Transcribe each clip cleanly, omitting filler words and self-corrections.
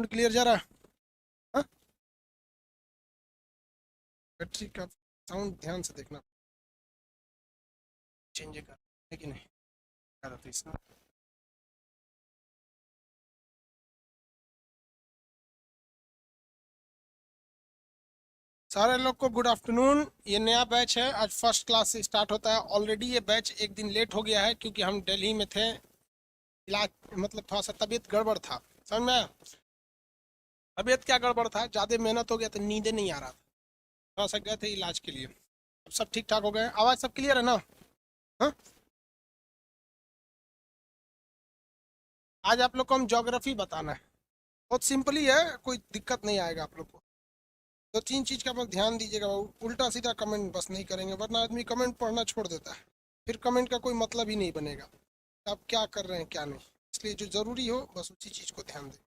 Sound clear जा रहा है? हाँ? बैटरी का साउंड ध्यान से देखना, चेंज कर है कि नहीं कर रहा था इसका। सारे लोग को गुड आफ्टरनून। ये नया बैच है, आज फर्स्ट क्लास से स्टार्ट होता है। ऑलरेडी ये बैच एक दिन लेट हो गया है क्योंकि हम दिल्ली में थे, इलाज मतलब थोड़ा सा तबीयत गड़बड़ था। समझ में आया? तबीयत क्या गड़बड़ था, ज़्यादा मेहनत हो गया तो नींदे नहीं आ रहा था, थोड़ा सा गए थे इलाज के लिए। अब सब ठीक ठाक हो गए, आवाज़ सब क्लियर है ना? हाँ, आज आप लोग को हम ज्योग्राफी बताना है। बहुत सिंपल ही है, कोई दिक्कत नहीं आएगा आप लोग को। तो तीन चीज़ का बस ध्यान दीजिएगा, उल्टा सीधा कमेंट बस नहीं करेंगे, वरना आदमी कमेंट पढ़ना छोड़ देता है, फिर कमेंट का कोई मतलब ही नहीं बनेगा आप क्या कर रहे हैं क्या नहीं। इसलिए जो ज़रूरी हो बस उसी चीज़ को ध्यान दें।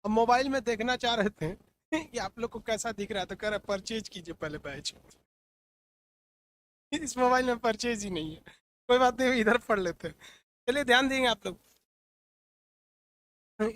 अब मोबाइल में देखना चाह रहे थे कि आप लोग को कैसा दिख रहा है, तो कह रहा परचेज कीजिए पहले बैच। इस मोबाइल में परचेज ही नहीं है। कोई बात नहीं, इधर पढ़ लेते हैं। चलिए ध्यान देंगे आप लोग।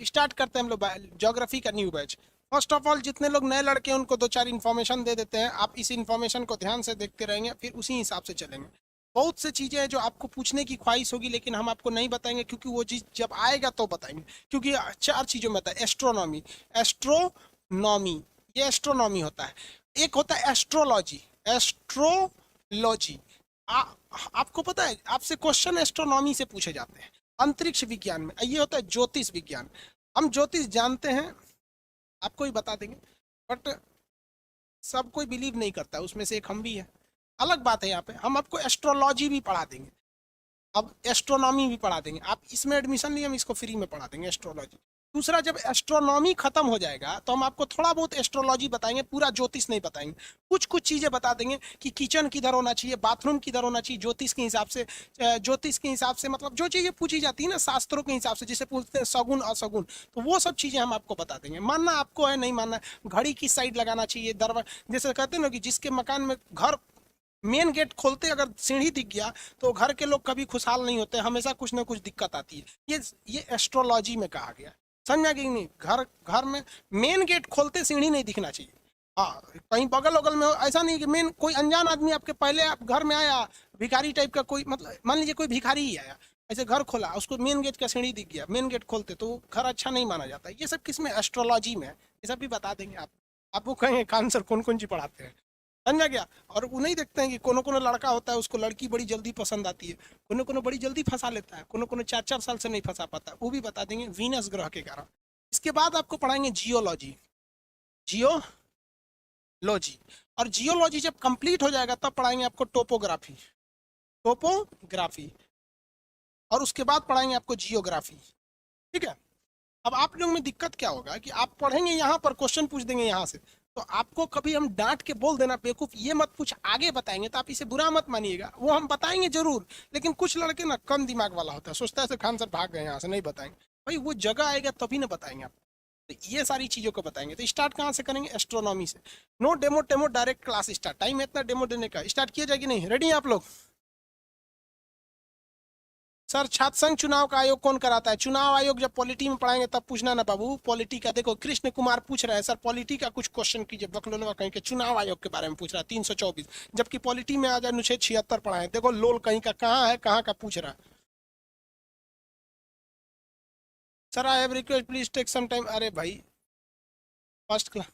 स्टार्ट करते हैं हम लोग ज्योग्राफी का new batch. First of all जितने लोग नए लड़के हैं उनको दो चार इन्फॉर्मेशन दे देते हैं, आप इस इन्फॉर्मेशन को ध्यान से देखते रहेंगे, फिर उसी हिसाब से चलेंगे। बहुत से चीज़ें हैं जो आपको पूछने की ख्वाहिश होगी लेकिन हम आपको नहीं बताएंगे, क्योंकि वो चीज़ जब आएगा तो बताएंगे। क्योंकि चार चीज़ों में आता है एस्ट्रोनॉमी। एस्ट्रोनॉमी, ये एस्ट्रोनॉमी होता है। एक होता है एस्ट्रोलॉजी। एस्ट्रोलॉजी, आपको पता है आपसे क्वेश्चन एस्ट्रोनॉमी से पूछे जाते हैं। अंतरिक्ष विज्ञान में ये होता है ज्योतिष विज्ञान। हम ज्योतिष जानते हैं, आपको ही बता देंगे, बट सब कोई बिलीव नहीं करता, उसमें से एक हम भी है। अलग बात है, यहाँ पे हम आपको एस्ट्रोलॉजी भी पढ़ा देंगे, अब एस्ट्रोनॉमी भी पढ़ा देंगे। आप इसमें एडमिशन लिए, हम इसको फ्री में पढ़ा देंगे एस्ट्रोलॉजी। दूसरा, जब एस्ट्रोनॉमी खत्म हो जाएगा तो हम आपको थोड़ा बहुत एस्ट्रोलॉजी बताएंगे, पूरा ज्योतिष नहीं बताएंगे। कुछ कुछ चीज़ें बता देंगे कि किचन किधर होना चाहिए, बाथरूम किधर होना चाहिए, ज्योतिष के हिसाब से। ज्योतिष के हिसाब से मतलब जो चीज़ें पूछी जाती है ना शास्त्रों के हिसाब से, जिसे पूछते हैं सगुन असगुन, तो वो सब चीज़ें हम आपको बता देंगे। मानना आपको है, नहीं मानना, घड़ी किस साइड लगाना चाहिए, दरवाजा, जैसे कहते हैं ना कि जिसके मकान में घर मेन गेट खोलते अगर सीढ़ी दिख गया तो घर के लोग कभी खुशहाल नहीं होते, हमेशा कुछ ना कुछ दिक्कत आती है। ये एस्ट्रोलॉजी में कहा गया। समझा कि नहीं? घर घर में मेन गेट खोलते सीढ़ी नहीं दिखना चाहिए। हाँ, कहीं बगल वगल में ऐसा नहीं कि मेन कोई अनजान आदमी आपके पहले आप घर में आया, भिखारी टाइप का कोई, मतलब मान लीजिए कोई भिखारी ही आया, ऐसे घर खोला, उसको मेन गेट का सीढ़ी दिख गया, मेन गेट खोलते तो घर अच्छा नहीं माना जाता। ये सब किस में? एस्ट्रोलॉजी में है। ये सब भी बता देंगे आप। आपको कहेंगे खान सर कौन कौन सी पढ़ाते हैं, समझा गया? और वो नहीं देखते हैं कि कोनो कोनो लड़का होता है उसको लड़की बड़ी जल्दी पसंद आती है, कोनो कोनो बड़ी जल्दी फंसा लेता है, कोनो कोनो 4 4 साल से नहीं फंसा पाता, वो भी बता देंगे वीनस ग्रह के कारण। इसके बाद आपको पढ़ाएंगे जियोलॉजी। जियोलॉजी, और जियोलॉजी जब कंप्लीट हो जाएगा तब पढ़ाएंगे आपको टोपोग्राफी। टोपोग्राफी, और उसके बाद पढ़ाएंगे आपको जियोग्राफी। ठीक है? अब आप लोग में दिक्कत क्या होगा कि आप पढ़ेंगे यहाँ पर, क्वेश्चन पूछ देंगे यहाँ से, तो आपको कभी हम डांट के बोल देना बेवकूफ ये मत पूछ, आगे बताएंगे, तो आप इसे बुरा मत मानिएगा, वो हम बताएंगे जरूर। लेकिन कुछ लड़के ना कम दिमाग वाला होता है, सोचता है ऐसे खान सर भाग गए यहाँ से, नहीं बताएंगे। भाई वो जगह आएगा तभी ना बताएंगे आप। तो ये सारी चीज़ों को बताएंगे। तो स्टार्ट कहाँ से करेंगे? एस्ट्रोनॉमी से। नो डेमो टेमो, डायरेक्ट क्लास स्टार्ट। टाइम है इतना डेमो देने का, स्टार्ट किया जाएगी नहीं? रेडी हैं आप लोग? सर छात्र संघ चुनाव का आयोग कौन कराता है? चुनाव आयोग जब पॉलिटी में पढ़ाएंगे तब पूछना ना बाबू। पॉलिटी का देखो, कृष्ण कुमार पूछ रहे हैं सर पॉलिटी का कुछ क्वेश्चन कीजिए, बकलोलवा कहीं के चुनाव आयोग के बारे में पूछ रहा है 324, जबकि पॉलिटी में आ जाए अनुच्छेद 76 पढ़ाए। देखो लोल कहीं का कहाँ है, कहाँ का पूछ रहा है। Sir I have request please take some time. अरे भाई फर्स्ट क्लास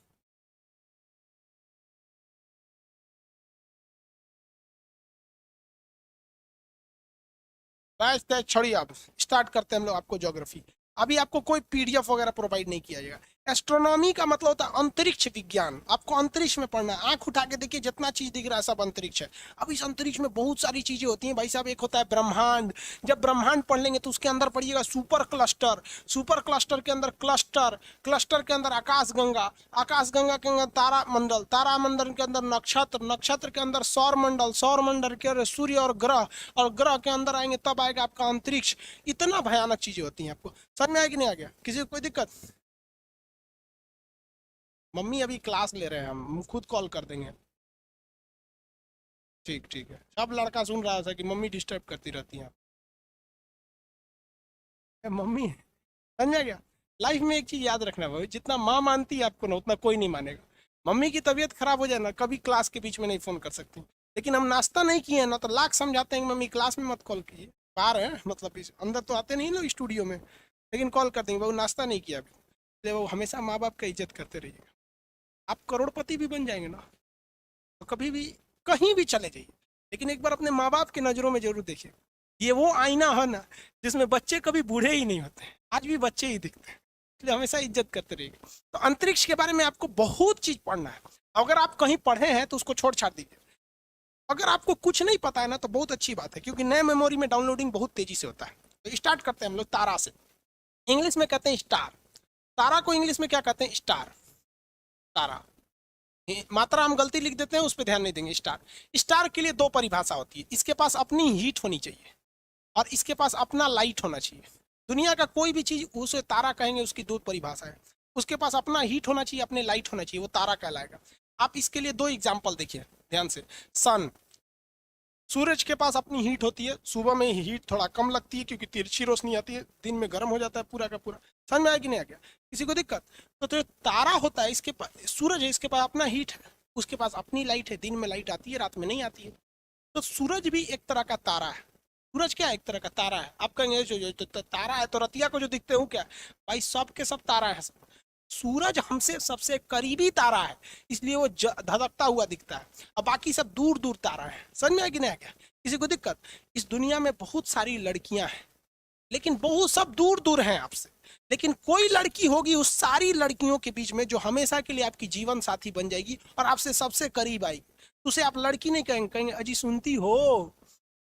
बैच छोड़िए, आप स्टार्ट करते हैं हम लोग आपको ज्योग्राफी। अभी आपको कोई पीडीएफ वगैरह प्रोवाइड नहीं किया जाएगा। एस्ट्रोनॉमी का मतलब होता है अंतरिक्ष विज्ञान। आपको अंतरिक्ष में पढ़ना है, आंख उठा के देखिए जितना चीज दिख रहा है सब अंतरिक्ष है। अब इस अंतरिक्ष में बहुत सारी चीजें होती हैं भाई साहब। एक होता है ब्रह्मांड। जब ब्रह्मांड पढ़ लेंगे तो उसके अंदर पढ़िएगा सुपर क्लस्टर, सुपर क्लस्टर के अंदर क्लस्टर, क्लस्टर के अंदर आकाश गंगा, आकाश गंगा के अंदर तारा मंडल, तारा मंडल के अंदर नक्षत्र, नक्षत्र के अंदर सौर मंडल, सौर मंडल के अंदर सूर्य और ग्रह, और ग्रह के अंदर आएंगे तब आएगा आपका अंतरिक्ष। इतना भयानक चीजें होती हैं। आपको समझ में आया कि नहीं आ गया? किसी को कोई दिक्कत? मम्मी अभी क्लास ले रहे हैं, हम खुद कॉल कर देंगे। ठीक ठीक है, सब लड़का सुन रहा था कि मम्मी डिस्टर्ब करती रहती हैं। मम्मी, समझा क्या? लाइफ में एक चीज याद रखना भाई, जितना माँ मानती है आपको ना, उतना कोई नहीं मानेगा। मम्मी की तबीयत खराब हो जाए ना, कभी क्लास के बीच में नहीं फोन कर सकती, लेकिन हम नाश्ता नहीं किए हैं ना तो लाख समझाते हैं कि मम्मी क्लास में मत कॉल कीजिए। बाहर है मतलब अंदर तो आते नहीं ना स्टूडियो में, लेकिन कॉल कर देंगे, वो नाश्ता नहीं किया अभी। इसलिए वो हमेशा माँ बाप का इज्जत करते रहिएगा। आप करोड़पति भी बन जाएंगे ना, तो कभी भी कहीं भी चले जाइए, लेकिन एक बार अपने माँ बाप की नज़रों में जरूर देखिए। ये वो आईना है ना जिसमें बच्चे कभी बूढ़े ही नहीं होते, आज भी बच्चे ही दिखते हैं, इसलिए हमेशा इज्जत करते रहिए। तो अंतरिक्ष के बारे में आपको बहुत चीज पढ़ना है। अगर आप कहीं पढ़े हैं तो उसको छोड़ छाड़ दीजिए। अगर आपको कुछ नहीं पता है ना तो बहुत अच्छी बात है, क्योंकि नए मेमोरी में डाउनलोडिंग बहुत तेजी से होता है। तो स्टार्ट करते हैं हम लोग तारा से। इंग्लिश में कहते हैं स्टार। तारा को इंग्लिश में क्या कहते हैं? स्टार। तारा, मात्रा हम गलती लिख देते हैं, उस पर ध्यान नहीं देंगे। स्टार, स्टार के लिए दो परिभाषा होती है। इसके पास अपनी हीट होनी चाहिए और इसके पास अपना लाइट होना चाहिए। दुनिया का कोई भी चीज उसे तारा कहेंगे, उसकी दो परिभाषा है। उसके पास अपना हीट होना चाहिए, अपने लाइट होना चाहिए, वो तारा कहलाएगा। आप इसके लिए दो एग्जाम्पल देखिए ध्यान से। सन, सूरज के पास अपनी हीट होती है, सुबह में हीट थोड़ा कम लगती है क्योंकि तिरछी रोशनी आती है, दिन में गर्म हो जाता है पूरा का पूरा। समझ में आया कि नहीं आ गया? किसी को दिक्कत? तो तारा होता है, इसके पास सूरज है, इसके पास अपना हीट है, उसके पास अपनी लाइट है। दिन में लाइट आती है, रात में नहीं आती है। तो सूरज भी एक तरह का तारा है। सूरज क्या है? एक तरह का तारा है। आप कहेंगे जो तारा है तो रतिया को जो दिखते हो क्या? भाई सब के सब तारा है। सूरज हमसे सबसे करीबी तारा है, इसलिए वो धधकता हुआ दिखता है, और बाकी सब दूर दूर तारा है। समझ में आया कि नहीं आया? किसी को दिक्कत? इस दुनिया में बहुत सारी लड़कियां हैं, लेकिन बहुत सब दूर दूर हैं आपसे, लेकिन कोई लड़की होगी उस सारी लड़कियों के बीच में जो हमेशा के लिए आपकी जीवन साथी बन जाएगी और आपसे सबसे करीब आएगी। उसे आप लड़की नहीं कहेंगे, कहेंगे अजी सुनती हो।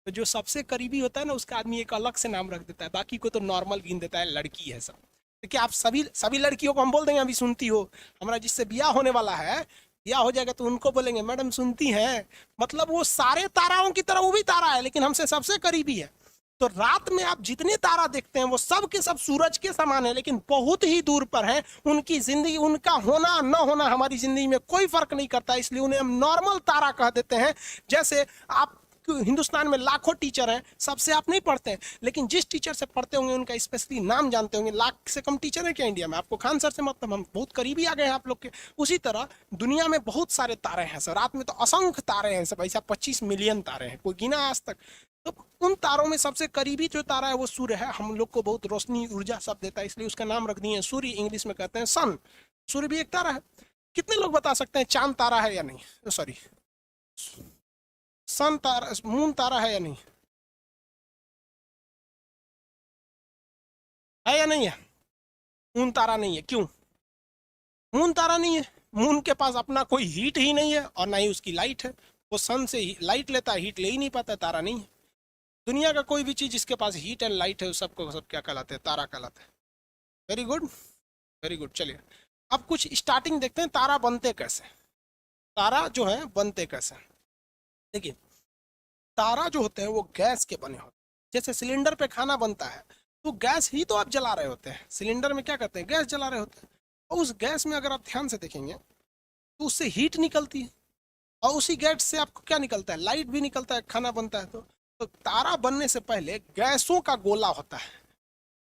तो जो सबसे करीबी होता है ना, उसका आदमी एक अलग से नाम रख देता है, बाकी को तो नॉर्मल गिन देता है, लड़की है सब। तो क्या आप सभी सभी लड़कियों को हम बोल देंगे अभी सुनती हो? हमारा जिससे ब्याह होने वाला है, ब्याह हो जाएगा तो उनको बोलेंगे मैडम सुनती हैं, मतलब वो सारे ताराओं की तरह वो भी तारा है, लेकिन हमसे सबसे करीबी है। तो रात में आप जितने तारा देखते हैं वो सब के सब सूरज के समान है, लेकिन बहुत ही दूर पर हैं। उनकी जिंदगी, उनका होना न होना हमारी जिंदगी में कोई फर्क नहीं करता, इसलिए उन्हें हम नॉर्मल तारा कह देते हैं। जैसे आप हिंदुस्तान में लाखों टीचर हैं, सबसे आप नहीं पढ़ते हैं, लेकिन जिस टीचर से पढ़ते होंगे उनका स्पेशली नाम जानते होंगे। लाख से कम टीचर है क्या इंडिया में? आपको खान सर से मतलब, हम बहुत करीबी आ गए हैं आप लोग के। उसी तरह दुनिया में बहुत सारे तारे हैं सर, रात में तो असंख्य तारे हैं सब, ऐसा 25 मिलियन तारे हैं, कोई गिना आज तक? तो उन तारों में सबसे करीबी जो तारा है वो सूर्य है, हम लोग को बहुत रोशनी ऊर्जा सब देता है, इसलिए उसका नाम रख दिए सूर्य। इंग्लिश में कहते हैं सन। सूर्य भी एक तारा है। कितने लोग बता सकते हैं चांद तारा है या नहीं? सॉरी, सन तारा, मून तारा है या नहीं? है या नहीं है? मून तारा नहीं है, क्यों मून तारा नहीं है? मून के पास अपना कोई हीट ही नहीं है और ना ही उसकी लाइट है। वो सन से ही लाइट लेता है, हीट ले ही नहीं पाता, तारा नहीं है। दुनिया का कोई भी चीज जिसके पास हीट एंड लाइट है, सबको सब क्या कहलाते हैं? तारा कहलाते हैं। Very good, very good. चलिए अब कुछ स्टार्टिंग देखते हैं, तारा बनते कैसे, तारा जो है बनते कैसे। देखिए, तारा जो होते हैं वो गैस के बने होते हैं। जैसे सिलेंडर पे खाना बनता है तो गैस ही तो आप जला रहे होते हैं, सिलेंडर में क्या करते हैं? गैस जला रहे होते हैं। और उस गैस में अगर आप ध्यान से देखेंगे तो उससे हीट निकलती है, और उसी गैस से आपको क्या निकलता है? लाइट भी निकलता है, खाना बनता है। तो तारा बनने से पहले गैसों का गोला होता है।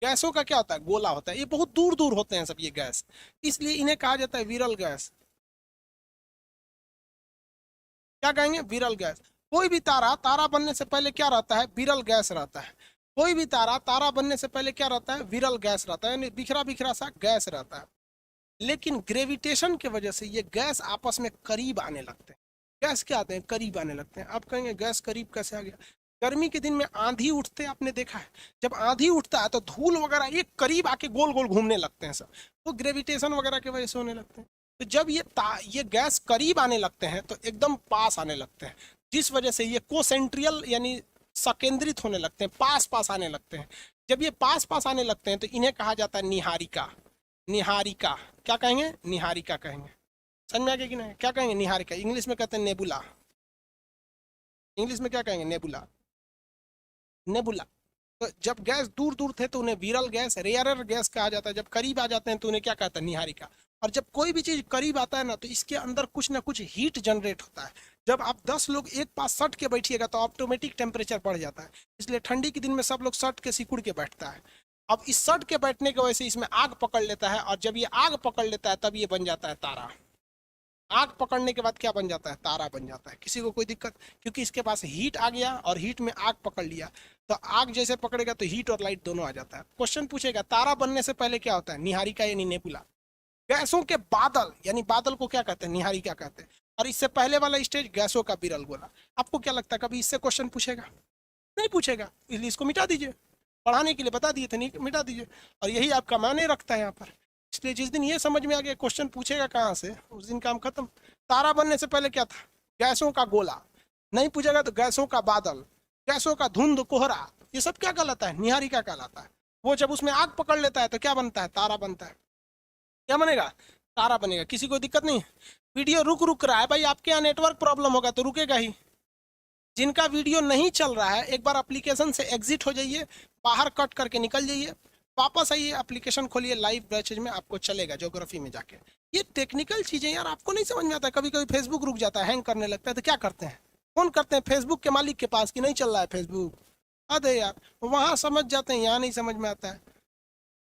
गैसों का क्या होता है? गोला होता है। ये बहुत दूर दूर होते हैं सब ये गैस, इसलिए इन्हें कहा जाता है विरल गैस। क्या कहेंगे? विरल गैस। कोई भी तारा, तारा बनने से पहले क्या रहता है? विरल गैस रहता है। कोई भी तारा, तारा बनने से पहले क्या रहता है? विरल गैस रहता है, यानी बिखरा बिखरा सा गैस रहता है। लेकिन ग्रेविटेशन की वजह से ये गैस आपस में करीब आने लगते हैं। गैस क्या आते हैं? करीब आने लगते हैं। आप कहेंगे गैस करीब कैसे आ गया? गर्मी के दिन में आंधी उठते आपने देखा है, जब आंधी उठता है तो धूल वगैरह ये करीब आके गोल गोल घूमने लगते हैं सब, वो ग्रेविटेशन वगैरह की वजह से होने लगते हैं। तो जब ये गैस करीब आने लगते हैं तो एकदम पास आने लगते हैं, जिस वजह से ये कोसेंट्रियल यानी सकेंद्रित होने लगते हैं, पास पास आने लगते हैं। जब ये पास पास आने लगते हैं तो इन्हें कहा जाता है निहारिका। निहारिका क्या कहेंगे? निहारिका कहेंगे। समझ में आ गया कि नहीं? क्या कहेंगे? निहारिका। इंग्लिश में कहते हैं नेबुला। इंग्लिश में क्या कहेंगे? नेबुला। नेबुला। तो जब गैस दूर दूर थे तो उन्हें विरल गैस, रेयरर गैस कहा जाता है, जब करीब आ जाते हैं तो उन्हें क्या कहता है? निहारिका। और जब कोई भी चीज करीब आता है ना तो इसके अंदर कुछ ना कुछ हीट जनरेट होता है। जब आप 10 लोग एक पास सट के बैठिएगा तो ऑटोमेटिक टेम्परेचर बढ़ जाता है। इसलिए ठंडी के दिन में सब लोग सट के सिकुड़ के बैठता है। अब इस सट के बैठने की वजह से इसमें आग पकड़ लेता है, और जब ये आग पकड़ लेता है तब ये बन जाता है तारा। आग पकड़ने के बाद क्या बन जाता है? तारा बन जाता है। किसी को कोई दिक्कत? क्योंकि इसके पास हीट आ गया और हीट में आग पकड़ लिया, तो आग जैसे पकड़ेगा तो हीट और लाइट दोनों आ जाता है। क्वेश्चन पूछेगा तारा बनने से पहले क्या होता है? निहारिका यानी नेबुला। गैसों के बादल, यानी बादल को क्या कहते हैं? निहारिका कहते हैं। और इससे पहले वाला स्टेज गैसों का विरल गोला। आपको क्या लगता है कभी इससे क्वेश्चन पूछेगा? नहीं पूछेगा, इसलिए इसको मिटा दीजिए। पढ़ाने के लिए बता दिए थे, नहीं मिटा दीजिए। और यही आपका माने रखता है यहाँ पर। इसलिए जिस दिन ये समझ में आ गया क्वेश्चन पूछेगा कहाँ से, उस दिन काम खत्म। तारा बनने से पहले क्या था? गैसों का गोला। नहीं पूछेगा तो गैसों का बादल, गैसों का धुंध कोहरा, ये सब क्या कहलाता है? निहारिका कहलाता है। वो जब उसमें आग पकड़ लेता है तो क्या बनता है? तारा बनता है। क्या बनेगा? तारा बनेगा। किसी को दिक्कत नहीं? वीडियो रुक रहा है भाई, आपके यहाँ नेटवर्क प्रॉब्लम होगा तो रुकेगा ही। जिनका वीडियो नहीं चल रहा है एक बार एप्लीकेशन से एग्जिट हो जाइए, बाहर कट करके निकल जाइए, वापस आइए, एप्लीकेशन खोलिए, लाइव बैचेज में आपको चलेगा ज्योग्राफी में जाके। ये टेक्निकल चीजें यार आपको नहीं समझ में आता है। कभी कभी फेसबुक रुक जाता है, हैंग करने लगता है, तो क्या करते हैं? फोन करते हैं फेसबुक के मालिक के पास कि नहीं चल रहा है फेसबुक। अरे यार, वहां समझ जाते हैं, यहाँ नहीं समझ में आता है।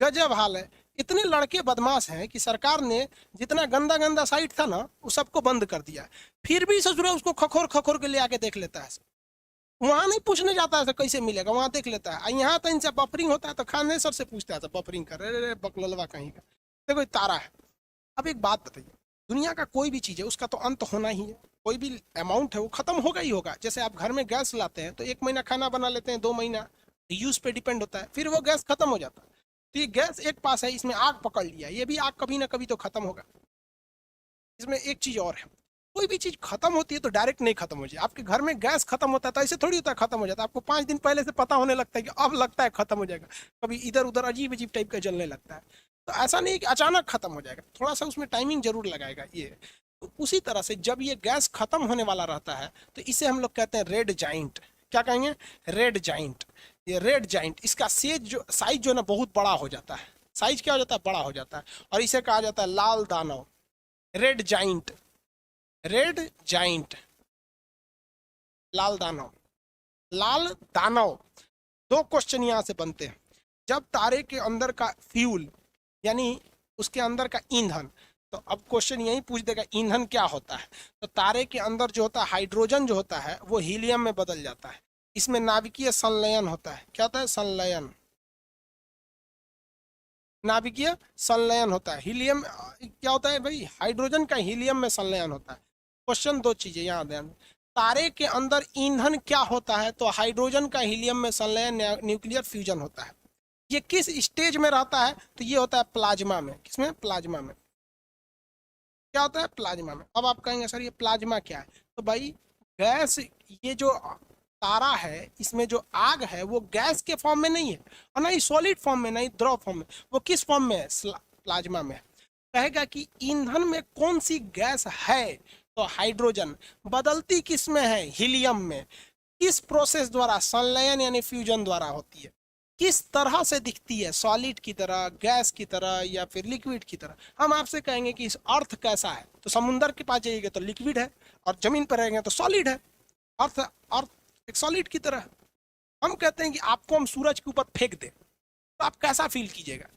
गजब हाल है। इतने लड़के बदमाश हैं कि सरकार ने जितना गंदा गंदा साइट था ना वो सबको बंद कर दिया। फिर भी ससुरा उसको खखोर खखोर के ले आके देख लेता है। वहां नहीं पूछने जाता है कैसे मिलेगा, वहां देख लेता है। यहाँ तो इनसे बफरिंग होता है तो खाने सर से पूछता है बफरिंग कर रहे बकलवा कहीं का। देखो ये तारा है। अब एक बात बताइए, दुनिया का कोई भी चीज है उसका तो अंत होना ही है। कोई भी अमाउंट है वो खत्म होगा ही होगा। जैसे आप घर में गैस लाते हैं तो 1 महीना खाना बना लेते हैं, 2 महीना यूज पे डिपेंड होता है, फिर वो गैस खत्म हो जाता है। तो ये गैस एक पास है, इसमें आग पकड़ लिया, ये भी आग कभी ना कभी तो खत्म होगा। इसमें एक चीज और है, कोई भी चीज खत्म होती है तो डायरेक्ट नहीं खत्म हो जाए। आपके घर में गैस खत्म होता है तो ऐसे थोड़ी होता है खत्म हो जाता है। आपको 5 दिन पहले से पता होने लगता है कि अब लगता है खत्म हो जाएगा। कभी इधर उधर अजीब अजीब टाइप का जलने लगता है। तो ऐसा नहीं कि अचानक खत्म हो जाएगा, थोड़ा सा उसमें टाइमिंग जरूर लगाएगा ये। तो उसी तरह से जब ये गैस खत्म होने वाला रहता है तो इसे हम लोग कहते हैं रेड जाइंट। क्या कहेंगे? Red giant. ये रेड जाइंट, इसका साइज जो ना बहुत बड़ा हो जाता है। साइज क्या हो जाता है? बड़ा हो जाता है। और इसे कहा जाता है लाल दानव, रेड जाइंट। रेड जाइंट, लाल दानव। लाल दानव। दो क्वेश्चन यहां से बनते हैं। जब तारे के अंदर का फ्यूल यानी उसके अंदर का ईंधन, तो अब क्वेश्चन यही पूछ देगा ईंधन क्या होता है। तो तारे के अंदर जो होता है हाइड्रोजन जो होता है वो हीलियम में बदल जाता है। इसमें नाभिकीय संलयन होता है। क्या होता है? संलयन। नाभिकीय संलयन होता है। हीलियम क्या होता है भाई? हाइड्रोजन का हीलियम में संलयन होता है। क्वेश्चन दो चीजें यहाँ ध्यान। तारे के अंदर ईंधन क्या होता है? तो हाइड्रोजन का हीलियम में संलयन, न्यूक्लियर फ्यूजन होता है। ये किस स्टेज में रहता है? तो ये होता है प्लाज्मा में। किसमें? प्लाज्मा में। क्या होता है? प्लाज्मा में। अब आप कहेंगे सर ये प्लाज्मा क्या है? तो भाई गैस, ये जो तारा है इसमें जो आग है वो गैस के फॉर्म में नहीं है, और ना ही सॉलिड फॉर्म में, ना ही द्रव फॉर्म में। वो किस फॉर्म में है? प्लाज्मा में। कहेगा कि ईंधन में कौन सी गैस है? तो हाइड्रोजन। बदलती किस में है? हीलियम में। किस प्रोसेस द्वारा? संलयन यानी फ्यूजन द्वारा होती है। किस तरह से दिखती है? सॉलिड की तरह, गैस की तरह, या फिर लिक्विड की तरह? हम आपसे कहेंगे कि इस अर्थ कैसा है, तो समुद्र के पास जाइएगा तो लिक्विड है, और जमीन पर रहेंगे तो सॉलिड है। अर्थ अर्थ एक सॉलिड की तरह। हम कहते हैं कि आपको हम सूरज के ऊपर फेंक दें तो आप कैसा फील कीजिएगा?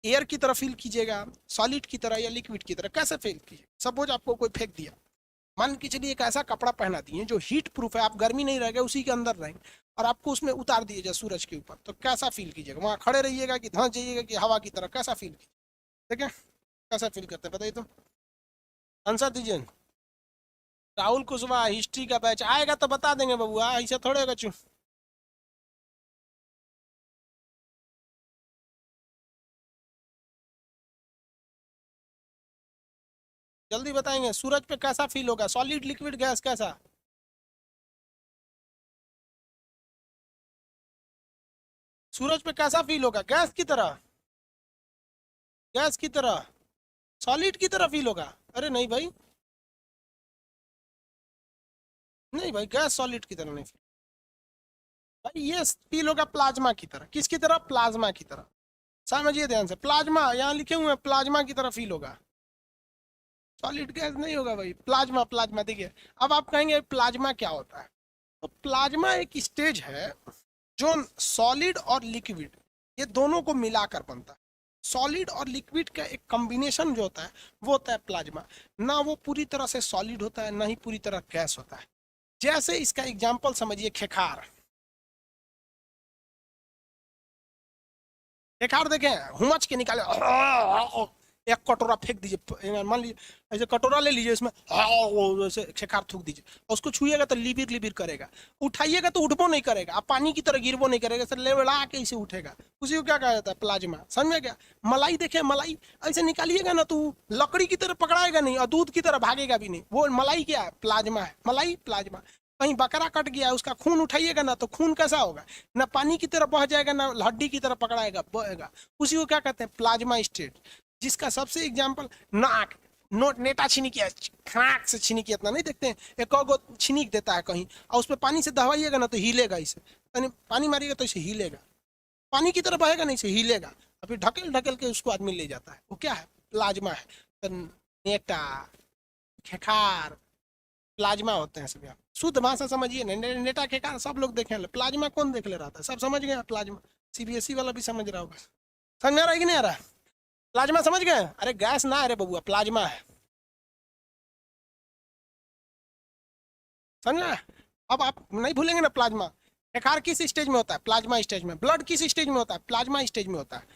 एयर की तरह फील कीजिएगा, सॉलिड की तरह, या लिक्विड की तरह? कैसे फील कीजिए? सपोज आपको कोई फेंक दिया, मान के चलिए एक ऐसा कपड़ा पहना दिए जो हीट प्रूफ है, आप गर्मी नहीं रहेगा, उसी के अंदर रहेंगे, और आपको उसमें उतार दिए जाए सूरज के ऊपर, तो कैसा फील कीजिएगा? वहां खड़े रहिएगा कि धंस जाइएगा कि हवा की तरह? कैसा फील कीजिए? ठीक है, कैसा फील करते हैं बताइए तो, आंसर दीजिए। राहुल कुशवाहा हिस्ट्री का बैच आएगा तो बता देंगे बबुआ, ऐसे थोड़े होगा। चू जल्दी बताएंगे, सूरज पे कैसा फील होगा? सॉलिड, लिक्विड, गैस, कैसा? सूरज पे कैसा फील होगा? गैस की तरह? गैस की तरह? सॉलिड की तरह फील होगा? अरे नहीं भाई, नहीं भाई, गैस सॉलिड की तरह नहीं फील भाई, ये फील होगा प्लाज्मा की तरह। किसकी तरह? प्लाज्मा की तरह। समझिए ध्यान से, प्लाज्मा यहाँ लिखे हुए हैं, प्लाज्मा की तरह फील होगा, सॉलिड गैस नहीं होगा भाई, प्लाज्मा प्लाज्मा। देखिए अब आप कहेंगे प्लाज्मा क्या होता है, तो प्लाज्मा एक स्टेज है जो सॉलिड और लिक्विड ये दोनों को मिलाकर बनता है। सॉलिड और लिक्विड का एक कॉम्बिनेशन जो होता है वो होता है प्लाज्मा। ना वो पूरी तरह से सॉलिड होता है, ना ही पूरी तरह गैस होता है। जैसे इसका एग्जाम्पल समझिए, खेखार। खेखार देखें, हुमच के निकाले, एक कटोरा फेंक दीजिए, मान लीजिए ऐसे कटोरा ले लीजिए, इसमें ऐसे खेखार थूक दीजिए, और उसको छुइएगा तो लिबिर लिबिर करेगा, उठाइएगा तो उठबो नहीं करेगा, आप पानी की तरह गिरबो नहीं करेगा, सर लेवड़ा के इसे उठेगा। उसी को क्या कहा जाता है, प्लाज्मा। समझ में क्या? मलाई देखे, मलाई ऐसे निकालिएगा ना तो लकड़ी की तरह पकड़ाएगा नहीं और दूध की तरह भागेगा भी नहीं, वो मलाई क्या है, प्लाज्मा है, मलाई प्लाज्मा। कहीं बकरा कट गया, उसका खून उठाइएगा ना तो खून कैसा होगा, ना पानी की तरह बह जाएगा, ना हड्डी की तरह पकड़ाएगा, बहेगा। उसी को क्या कहते हैं, प्लाज्मा स्टेट। जिसका सबसे एग्जाम्पल नाक, नोट नेटा छिनिक, खाक से छिनिक इतना नहीं देखते हैं, एक गो छिनिक देता है कहीं, और उस पर पानी से दबाइएगा ना तो हिलेगा, इसे पानी मारिएगा तो इसे हिलेगा, पानी की तरह बहेगा नहीं, इसे हिलेगा, और फिर ढकेल ढकेल के उसको आदमी ले जाता है। वो क्या है, प्लाज्मा है। तो नेटा, खेखार, प्लाज्मा होते हैं सभी। आप शुद्ध भाषा समझिए, नेटा खेखार सब लोग देखे, प्लाज्मा कौन देख ले रहा था, सब समझ गए प्लाज्मा। सीबीएसई वाला भी समझ रहा होगा। समझ में आ रहा है कि नहीं आ रहा है? प्लाज्मा समझ गए? अरे गैस ना, अरे बबुआ प्लाज्मा है, समझा? अब आप नहीं भूलेंगे ना प्लाज्मा। खेखार किस स्टेज में होता है, प्लाज्मा स्टेज में। ब्लड किस स्टेज में होता है, प्लाज्मा स्टेज में होता है।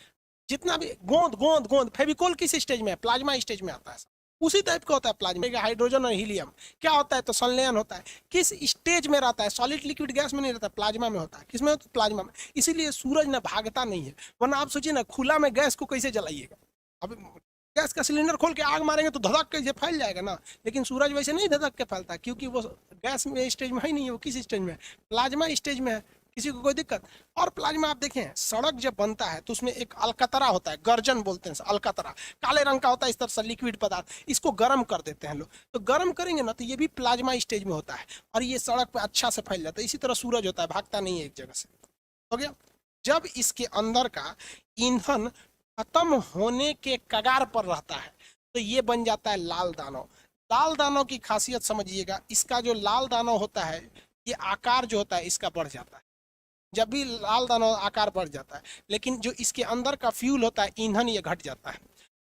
जितना भी गोंद गोंद गोंद फेविकोल किस स्टेज में है, प्लाज्मा स्टेज में आता है। उसी टाइप का होता है प्लाज्मा। हाइड्रोजन और हीलियम क्या होता है, तो संलयन होता है। किस स्टेज में रहता है, सॉलिड लिक्विड गैस में नहीं रहता, प्लाज्मा में होता है। किसमें होता है, प्लाज्मा में। इसीलिए सूरज ना भागता नहीं है, वरना आप सोचिए ना खुला में गैस को कैसे जलाइएगा। अब गैस का सिलेंडर खोल के आग मारेंगे तो धधक के फैल जाएगा ना, लेकिन सूरज वैसे नहीं धधक के फैलता, क्योंकि वो गैस में स्टेज में ही नहीं है। वो किस स्टेज में है, प्लाज्मा स्टेज में है। किसी को कोई दिक्कत? और प्लाज्मा आप देखें, सड़क जब बनता है तो उसमें एक अलकतरा होता है, गर्जन बोलते हैं, अलकतरा काले रंग का होता है, इस तरह से लिक्विड पदार्थ, इसको गर्म कर देते हैं लोग। तो गर्म करेंगे ना तो ये भी प्लाज्मा स्टेज में होता है, और ये सड़क पे अच्छा से फैल जाता है। इसी तरह सूरज होता है, भागता नहीं है एक जगह से। हो गया? जब इसके अंदर का ईंधन खत्म होने के कगार पर रहता है तो ये बन जाता है लाल दानव। लाल दानव की खासियत समझिएगा, इसका जो लाल दानव होता है, ये आकार जो होता है इसका बढ़ जाता है। जब भी लाल दानव आकार बढ़ जाता है, लेकिन जो इसके अंदर का फ्यूल होता है, ईंधन, ये घट जाता है।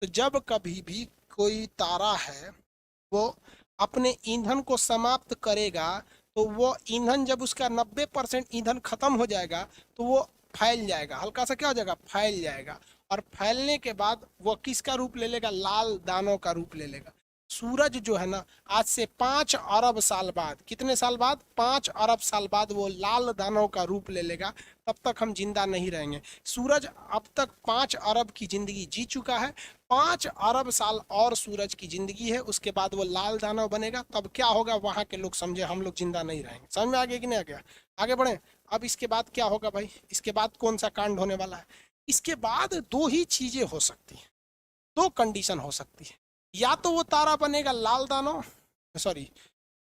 तो जब कभी भी कोई तारा है वो अपने ईंधन को समाप्त करेगा, तो वो ईंधन जब उसका 90% ईंधन खत्म हो जाएगा तो वो फैल जाएगा, हल्का सा क्या हो जाएगा, फैल जाएगा। और फैलने के बाद वो किसका रूप ले लेगा, लाल दानव का रूप ले लेगा। सूरज जो है ना, आज से 5 अरब साल बाद, कितने साल बाद, 5 अरब साल बाद वो लाल दानव का रूप ले लेगा। तब तक हम जिंदा नहीं रहेंगे। सूरज अब तक 5 अरब की जिंदगी जी चुका है, 5 अरब साल और सूरज की जिंदगी है, उसके बाद वो लाल दानव बनेगा। तब क्या होगा वहां के लोग समझे, हम लोग जिंदा नहीं रहेंगे। समझ में आ गया कि नहीं आ गया? आगे बढ़े। अब इसके बाद क्या होगा भाई, इसके बाद कौन सा कांड होने वाला है? इसके बाद 2 ही चीजें हो सकती हैं, 2 कंडीशन हो सकती है। या तो वो तारा बनेगा लाल दानव, सॉरी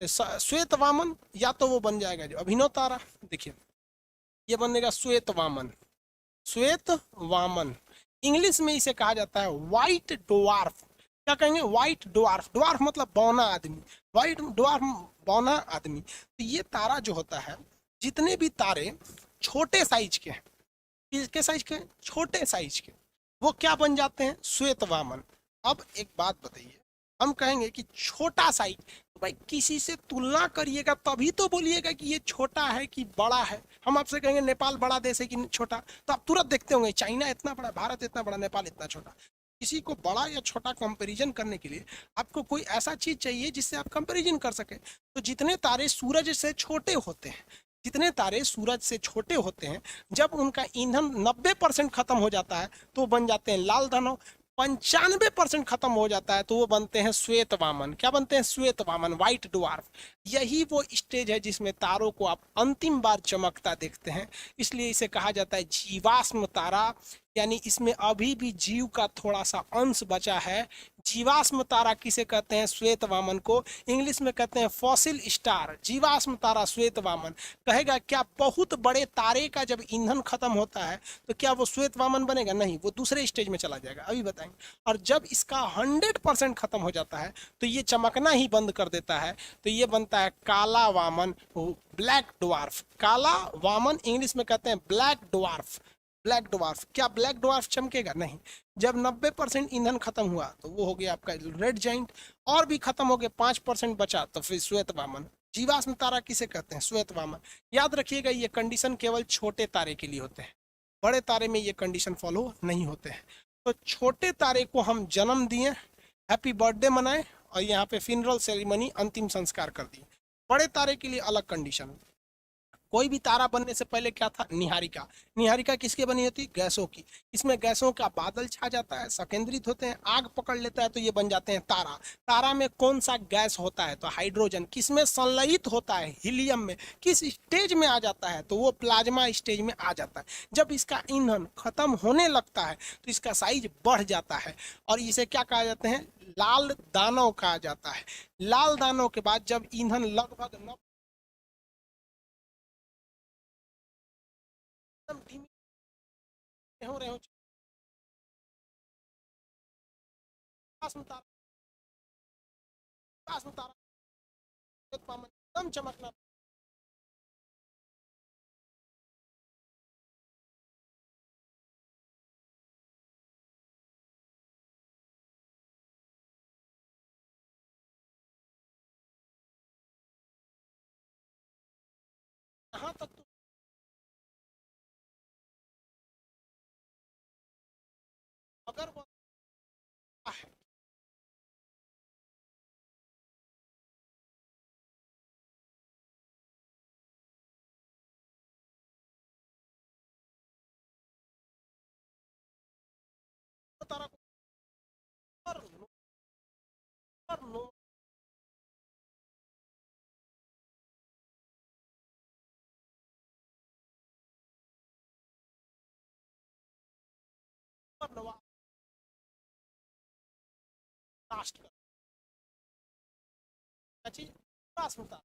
श्वेत वामन, या तो वो बन जाएगा जो अभिनव तारा। देखिए ये बनेगा श्वेत वामन। श्वेत वामन इंग्लिश में इसे कहा जाता है व्हाइट डवार्फ। क्या कहेंगे, व्हाइट डवार्फ। डवार्फ मतलब बौना आदमी, व्हाइट डवार्फ बौना आदमी। तो ये तारा जो होता है, जितने भी तारे छोटे साइज के हैं, किसके साइज के, छोटे साइज के, वो क्या बन जाते हैं, श्वेत वामन। अब एक बात बताइए, हम कहेंगे कि छोटा साइज, तो भाई किसी से तुलना करिएगा तभी तो बोलिएगा कि ये छोटा है कि बड़ा है। हम आपसे कहेंगे नेपाल बड़ा देश है कि छोटा, तो आप तुरंत देखते होंगे चाइना इतना बड़ा, भारत इतना बड़ा, नेपाल इतना छोटा। किसी को बड़ा या छोटा कंपैरिजन करने के लिए आपको कोई ऐसा चीज चाहिए जिससे आप कंपैरिजन कर सके। तो जितने तारे सूरज से छोटे होते हैं, जितने तारे सूरज से छोटे होते हैं, जब उनका ईंधन 90% खत्म हो जाता है तो बन जाते हैं लाल दानव। 95% खत्म हो जाता है तो वो बनते हैं श्वेत वामन। क्या बनते हैं, श्वेत वामन, व्हाइट डवार्फ। यही वो स्टेज है जिसमें तारों को आप अंतिम बार चमकता देखते हैं। इसलिए इसे कहा जाता है जीवाश्म तारा, यानी इसमें अभी भी जीव का थोड़ा सा अंश बचा है जीवाश्म तारा किसे कहते हैं? श्वेत वामन को। इंग्लिश में कहते हैं फॉसिल स्टार। जीवाश्म तारा श्वेत वामन। कहेगा क्या बहुत बड़े तारे का जब ईंधन खत्म होता है तो क्या वो श्वेत वामन बनेगा? नहीं, वो दूसरे स्टेज में चला जाएगा, अभी बताएंगे। और जब इसका 100% खत्म हो जाता है तो ये चमकना ही बंद कर देता है, तो ये बनता है काला वामन, ब्लैक ड्वार्फ। काला वामन इंग्लिश में कहते हैं ब्लैक ड्वार्फ। Black dwarf. क्या ब्लैक ड्वार्फ चमकेगा? नहीं। जब 90% ईंधन खत्म हुआ तो वो हो गया आपका रेड जाइंट। और भी खत्म हो गया, 5% बचा तो फिर श्वेत वामन। जीवाश्म तारा किसे कहते हैं? श्वेत वामन। याद रखिएगा ये कंडीशन केवल छोटे तारे के लिए होते हैं, बड़े तारे में ये कंडीशन फॉलो नहीं होते हैं। तो छोटे तारे को हम जन्म दिए, हैप्पी बर्थडे मनाए और यहाँ पे फिनरल सेरेमनी, अंतिम संस्कार कर दिए। बड़े तारे के लिए अलग कंडीशन। कोई भी तारा बनने से पहले क्या था? निहारिका। निहारिका किसके बनी होती? गैसों की। इसमें गैसों का बादल छा जाता है, संकेंद्रित होते हैं, आग पकड़ लेता है तो ये बन जाते हैं तारा। तारा में कौन सा गैस होता है? तो हाइड्रोजन। किसमें संलयित होता है? हीलियम में। किस स्टेज में आ जाता है? तो वो प्लाज्मा स्टेज में आ जाता है। जब इसका ईंधन खत्म होने लगता है तो इसका साइज बढ़ जाता है और इसे क्या कहा जाते हैं? लाल दानव कहा जाता है। लाल दानव के बाद जब ईंधन लगभग हो रहे हो, एकदम चमकना। यहाँ तक तो अगर वो है तो तारा को पर नो पर नवा लास्ट का चीज पास होता।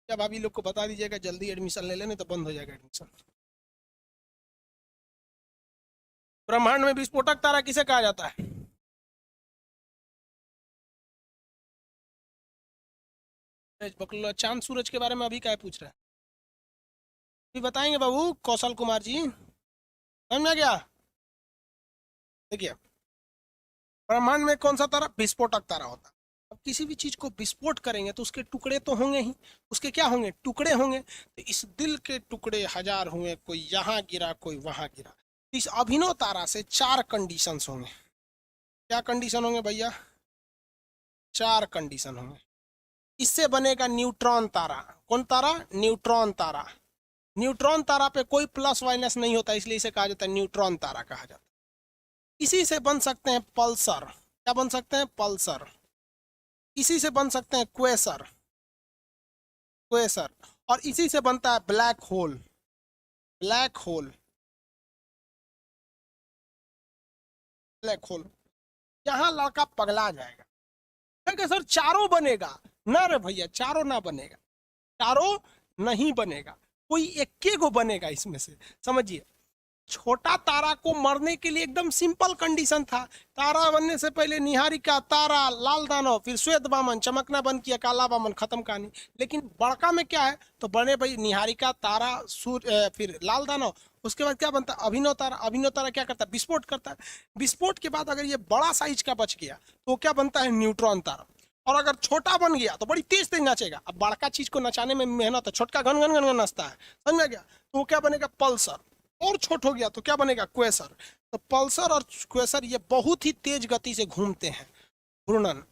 जब अभी लोग को बता दीजिएगा जल्दी एडमिशन ले लेने तो बंद हो जाएगा एडमिशन। ब्रह्मांड में विस्फोटक तारा किसे कहा जाता है? चांद सूरज के बारे में अभी क्या पूछ रहे हैं? अभी बताएंगे बाबू कौशल कुमार जी, समझ में आ गया? देखिए ब्रह्मांड में कौन सा तारा? विस्फोटक तारा होता है। अब किसी भी चीज को विस्फोट करेंगे तो उसके टुकड़े तो होंगे ही। उसके क्या होंगे? टुकड़े होंगे। तो इस दिल के टुकड़े हजार हुए, कोई यहाँ गिरा कोई वहां गिरा। तो इस अभिनव तारा से 4 कंडीशंस होंगे। क्या कंडीशन होंगे भैया? 4 कंडीशन होंगे। इससे बनेगा न्यूट्रॉन तारा। कौन तारा? न्यूट्रॉन तारा। न्यूट्रॉन तारा पे कोई प्लस माइनस नहीं होता, इसलिए इसे कहा जाता है न्यूट्रॉन तारा कहा जाता है। इसी से बन सकते हैं पल्सर। क्या बन सकते हैं? पल्सर। इसी से बन सकते हैं क्वेसर। क्वेसर। और इसी से बनता है black hole. Black hole. Black hole. यहाँ लड़का पगला जाएगा कि सर चारों बनेगा। ना रे भैया, चारों ना बनेगा, चारों नहीं बनेगा, कोई एक को बनेगा इसमें से। समझिए, छोटा तारा को मरने के लिए एकदम सिंपल कंडीशन था। तारा बनने से पहले निहारिका, तारा, लाल दानव, फिर श्वेत वामन, चमकना बंद किया, काला वामन, खत्म कहानी। लेकिन बड़का में क्या है? तो बने भाई निहारिका, तारा, सूर्य, फिर लाल दानव। उसके बाद क्या बनता है? अभिनव तारा। अभिनव तारा क्या करता है? विस्फोट करता है। विस्फोट के बाद अगर ये बड़ा साइज का बच गया तो क्या बनता है? न्यूट्रॉन तारा। और अगर छोटा बन गया तो बड़ी तेज तेज नाचेगा। अब बड़का चीज को नचाने में मेहनत है, छोटका घन घन घन घन नाचता है। समझ में गया? तो वो क्या बनेगा? पल्सर। और छोट हो गया तो क्या बनेगा? क्वेसर। तो पल्सर और क्वेसर ये बहुत ही तेज गति से घूमते हैं, घूर्णन।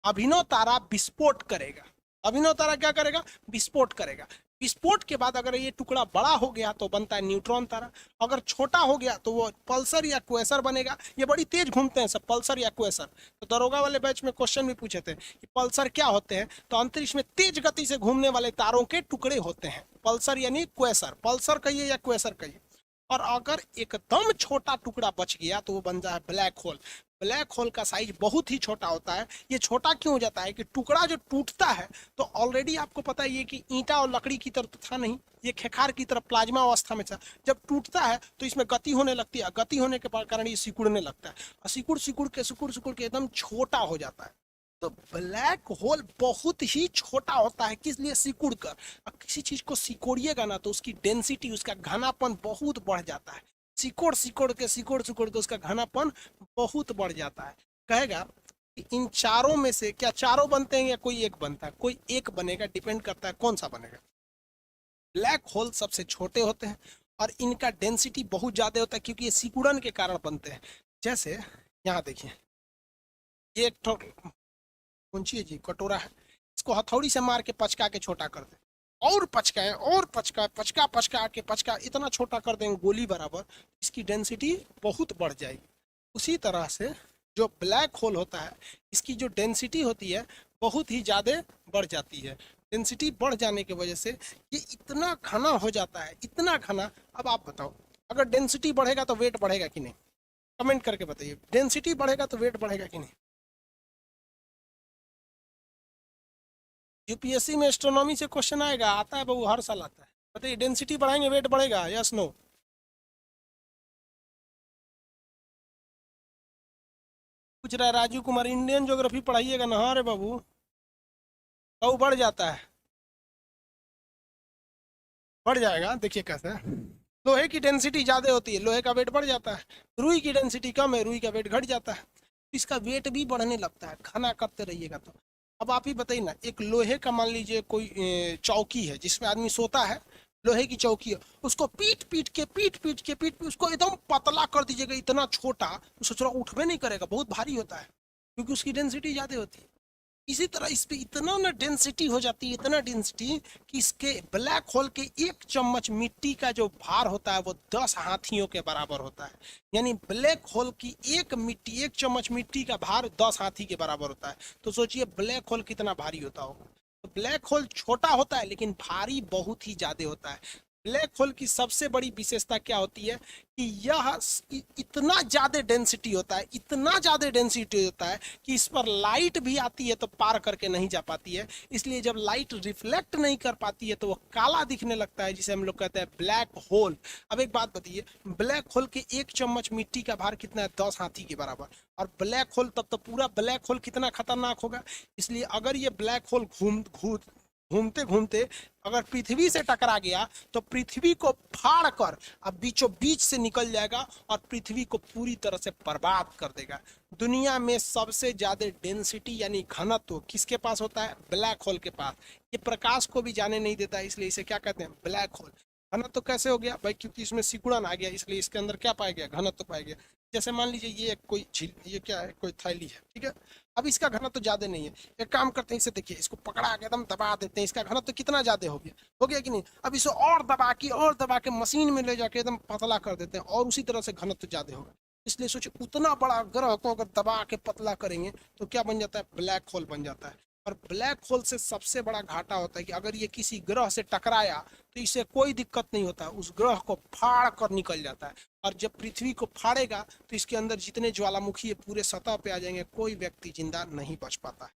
अभिनव तारा विस्फोट करेगा। अभिनव तारा क्या करेगा, विस्फोट करेगा। विस्फोट के बाद अगर ये टुकड़ा बड़ा हो गया तो बनता है न्यूट्रॉन तारा, अगर छोटा हो गया तो वो पल्सर या क्वेसर बनेगा। ये बड़ी तेज घूमते हैं सब, पल्सर या क्वेसर। तो दरोगा वाले बैच में क्वेश्चन भी पूछे थे कि पल्सर क्या होते हैं, तो अंतरिक्ष में तेज गति से घूमने वाले तारों के टुकड़े होते हैं पल्सर यानी क्वेसर, पल्सर कहिए या क्वेसर कहिए। और अगर एकदम छोटा टुकड़ा बच गया तो वो बन जाए ब्लैक होल। ब्लैक होल का साइज बहुत ही छोटा होता है। ये छोटा क्यों हो जाता है कि टुकड़ा जो टूटता है तो ऑलरेडी आपको पता ही है कि ईंटा और लकड़ी की तरह तो था नहीं, ये खेखार की तरह प्लाज्मा अवस्था में था। जब टूटता है तो इसमें गति होने लगती है, गति होने के कारण ये सिकुड़ने लगता है, और सिकुड़ के एकदम छोटा हो जाता है। तो ब्लैक होल बहुत ही छोटा होता है, किस लिए, सिकुड़ कर। अब किसी चीज को सिकोड़िएगा ना तो उसकी डेंसिटी, उसका घनापन बहुत बढ़ जाता है। सिकोड़ के उसका घनापन बहुत बढ़ जाता है। कहेगा कि इन चारों में से क्या चारों बनते हैं या कोई एक बनता है, कोई एक बनेगा, डिपेंड करता है कौन सा बनेगा। ब्लैक होल सबसे छोटे होते हैं और इनका डेंसिटी बहुत ज्यादा होता है क्योंकि ये सिकुड़न के कारण बनते हैं। जैसे यहाँ देखिए, ये एक पूछिए जी कटोरा है, इसको हथौड़ी से मार के पचका के छोटा कर दे, और पचकाएं और पचका के पचका इतना छोटा कर देंगे गोली बराबर, इसकी डेंसिटी बहुत बढ़ जाएगी। उसी तरह से जो ब्लैक होल होता है इसकी जो डेंसिटी होती है बहुत ही ज़्यादा बढ़ जाती है। डेंसिटी बढ़ जाने की वजह से ये इतना घना हो जाता है, इतना घना। अब आप बताओ, अगर डेंसिटी बढ़ेगा तो वेट बढ़ेगा कि नहीं, कमेंट करके बताइए। डेंसिटी बढ़ेगा तो वेट बढ़ेगा कि नहीं। यूपीएससी में एस्ट्रोनॉमी से क्वेश्चन आएगा, आता है बाबू, हर साल आता है। बताइए, डेंसिटी बढ़ाएंगे वेट बढ़ेगा, यस नो। पूछ रहा है राजू कुमार, इंडियन ज्योग्राफी पढ़ाइएगा ना। हाँ रे बाबू, बाबू बढ़ जाता है, बढ़ जाएगा। देखिए कैसे, लोहे की डेंसिटी ज्यादा होती है, लोहे का वेट बढ़ जाता है। रुई की डेंसिटी कम है, रुई का वेट घट जाता है। इसका वेट भी बढ़ने लगता है घना करते रहिएगा तो। अब आप ही बताइए ना, एक लोहे का मान लीजिए कोई चौकी है जिसमें आदमी सोता है, लोहे की चौकी है, उसको पीट उसको एकदम पतला कर दीजिएगा, इतना छोटा, तो सोच रहा उठबे नहीं करेगा, बहुत भारी होता है क्योंकि उसकी डेंसिटी ज्यादा होती है। इसी तरह इस पे इतना ना डेंसिटी हो जाती है, इतना डेंसिटी कि इसके ब्लैक होल के 1 चम्मच मिट्टी का जो भार होता है वो 10 हाथियों के बराबर होता है। यानी ब्लैक होल की 1 चम्मच मिट्टी का भार 10 हाथी के बराबर होता है। तो सोचिए ब्लैक होल कितना भारी होता होगा। तो ब्लैक होल छोटा होता है लेकिन भारी बहुत ही ज्यादा होता है। ब्लैक होल की सबसे बड़ी विशेषता क्या होती है कि यह इतना ज्यादा डेंसिटी होता है, इतना ज्यादा डेंसिटी होता है कि इस पर लाइट भी आती है तो पार करके नहीं जा पाती है। इसलिए जब लाइट रिफ्लेक्ट नहीं कर पाती है तो वो काला दिखने लगता है, जिसे हम लोग कहते हैं ब्लैक होल। अब एक बात बताइए, ब्लैक होल के 1 चम्मच मिट्टी का भार कितना है, 10 हाथी के बराबर। और ब्लैक होल, तब तो पूरा ब्लैक होल कितना खतरनाक होगा। इसलिए अगर ये ब्लैक होल घूमते घूमते अगर पृथ्वी से टकरा गया तो पृथ्वी को फाड़ कर अब बीचों बीच से निकल जाएगा और पृथ्वी को पूरी तरह से बर्बाद कर देगा। दुनिया में सबसे ज्यादा डेंसिटी यानी घनत्व किसके पास होता है, ब्लैक होल के पास। ये प्रकाश को भी जाने नहीं देता, इसलिए इसे क्या कहते हैं, ब्लैक होल। घनत्व कैसे हो गया भाई, क्योंकि इसमें सिकुड़न आ गया, इसलिए इसके अंदर क्या पाया गया, घनत्व पाया गया। जैसे मान लीजिए ये कोई झील, ये क्या है, कोई थैली है, ठीक है। अब इसका घनत्व तो ज्यादा नहीं है, एक काम करते हैं, इसे देखिए, इसको पकड़ा के एकदम दबा देते हैं, इसका घनत्व तो कितना ज्यादा हो गया कि नहीं। अब इसे और दबा के मशीन में ले जाके एकदम पतला कर देते हैं और उसी तरह से घनत्व ज्यादा होगा। इसलिए सोचिए उतना बड़ा ग्रह को अगर दबा के पतला करेंगे तो क्या बन जाता है, ब्लैक होल बन जाता है। और ब्लैक होल से सबसे बड़ा घाटा होता है कि अगर ये किसी ग्रह से टकराया तो इसे कोई दिक्कत नहीं होता, उस ग्रह को फाड़ कर निकल जाता है। और जब पृथ्वी को फाड़ेगा तो इसके अंदर जितने ज्वालामुखी है पूरे सतह पे आ जाएंगे, कोई व्यक्ति जिंदा नहीं बच पाता है।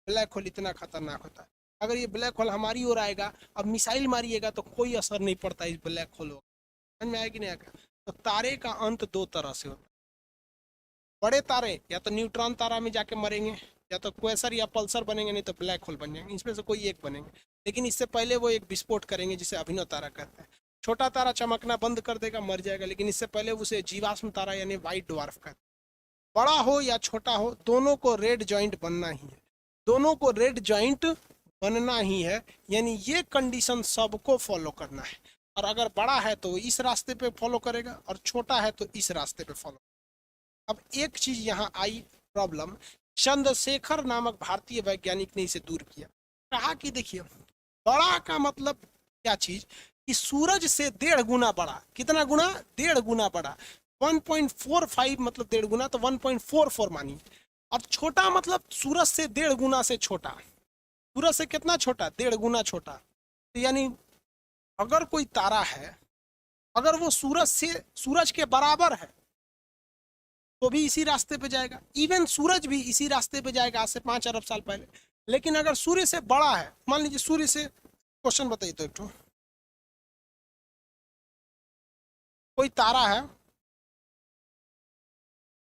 ब्लैक होल इतना खतरनाक होता है। अगर ये ब्लैक होल हमारी ओर आएगा, अब मिसाइल मारिएगा तो कोई असर नहीं पड़ता इस ब्लैक होल को। समझ में आएगी नहीं आएगा। तो तारे का अंत 2 तरह से होता है। बड़े तारे या तो न्यूट्रॉन तारा में जाके मरेंगे, या तो क्वेसर या पल्सर बनेंगे, नहीं तो ब्लैक होल बन जाएंगे। इसमें से कोई एक बनेंगे, लेकिन इससे पहले वो एक विस्फोट करेंगे जिसे अभिनव तारा कहते हैं। छोटा तारा चमकना बंद कर देगा, मर जाएगा, लेकिन इससे पहले उसे जीवाश्म तारा यानी व्हाइट ड्वार्फ कहते हैं। बड़ा हो या छोटा हो, दोनों को रेड जॉइंट बनना ही है, दोनों को रेड जॉइंट बनना ही है। यानी ये कंडीशन सबको फॉलो करना है। और अगर बड़ा है तो इस रास्ते पे फॉलो करेगा और छोटा है तो इस रास्ते पे फॉलो। अब एक चीज यहाँ आई प्रॉब्लम, चंद्रशेखर नामक भारतीय वैज्ञानिक ने इसे दूर किया। कहा कि देखिए बड़ा का मतलब क्या चीज कि सूरज से 1.5 गुना बड़ा। कितना गुना? 1.5 गुना बड़ा। 1.45 मतलब 1.5 गुना, तो 1.44 मानिए। और छोटा मतलब सूरज से 1.5 गुना से छोटा। सूरज से कितना छोटा? 1.5 गुना छोटा। तो यानी अगर कोई तारा है, अगर वो सूरज के बराबर है तो भी इसी रास्ते पे जाएगा। इवन सूरज भी इसी रास्ते पे जाएगा आज से 5 अरब साल पहले। लेकिन अगर सूर्य से बड़ा है, मान लीजिए सूर्य से, क्वेश्चन बताइए तो एक तो, कोई तारा है,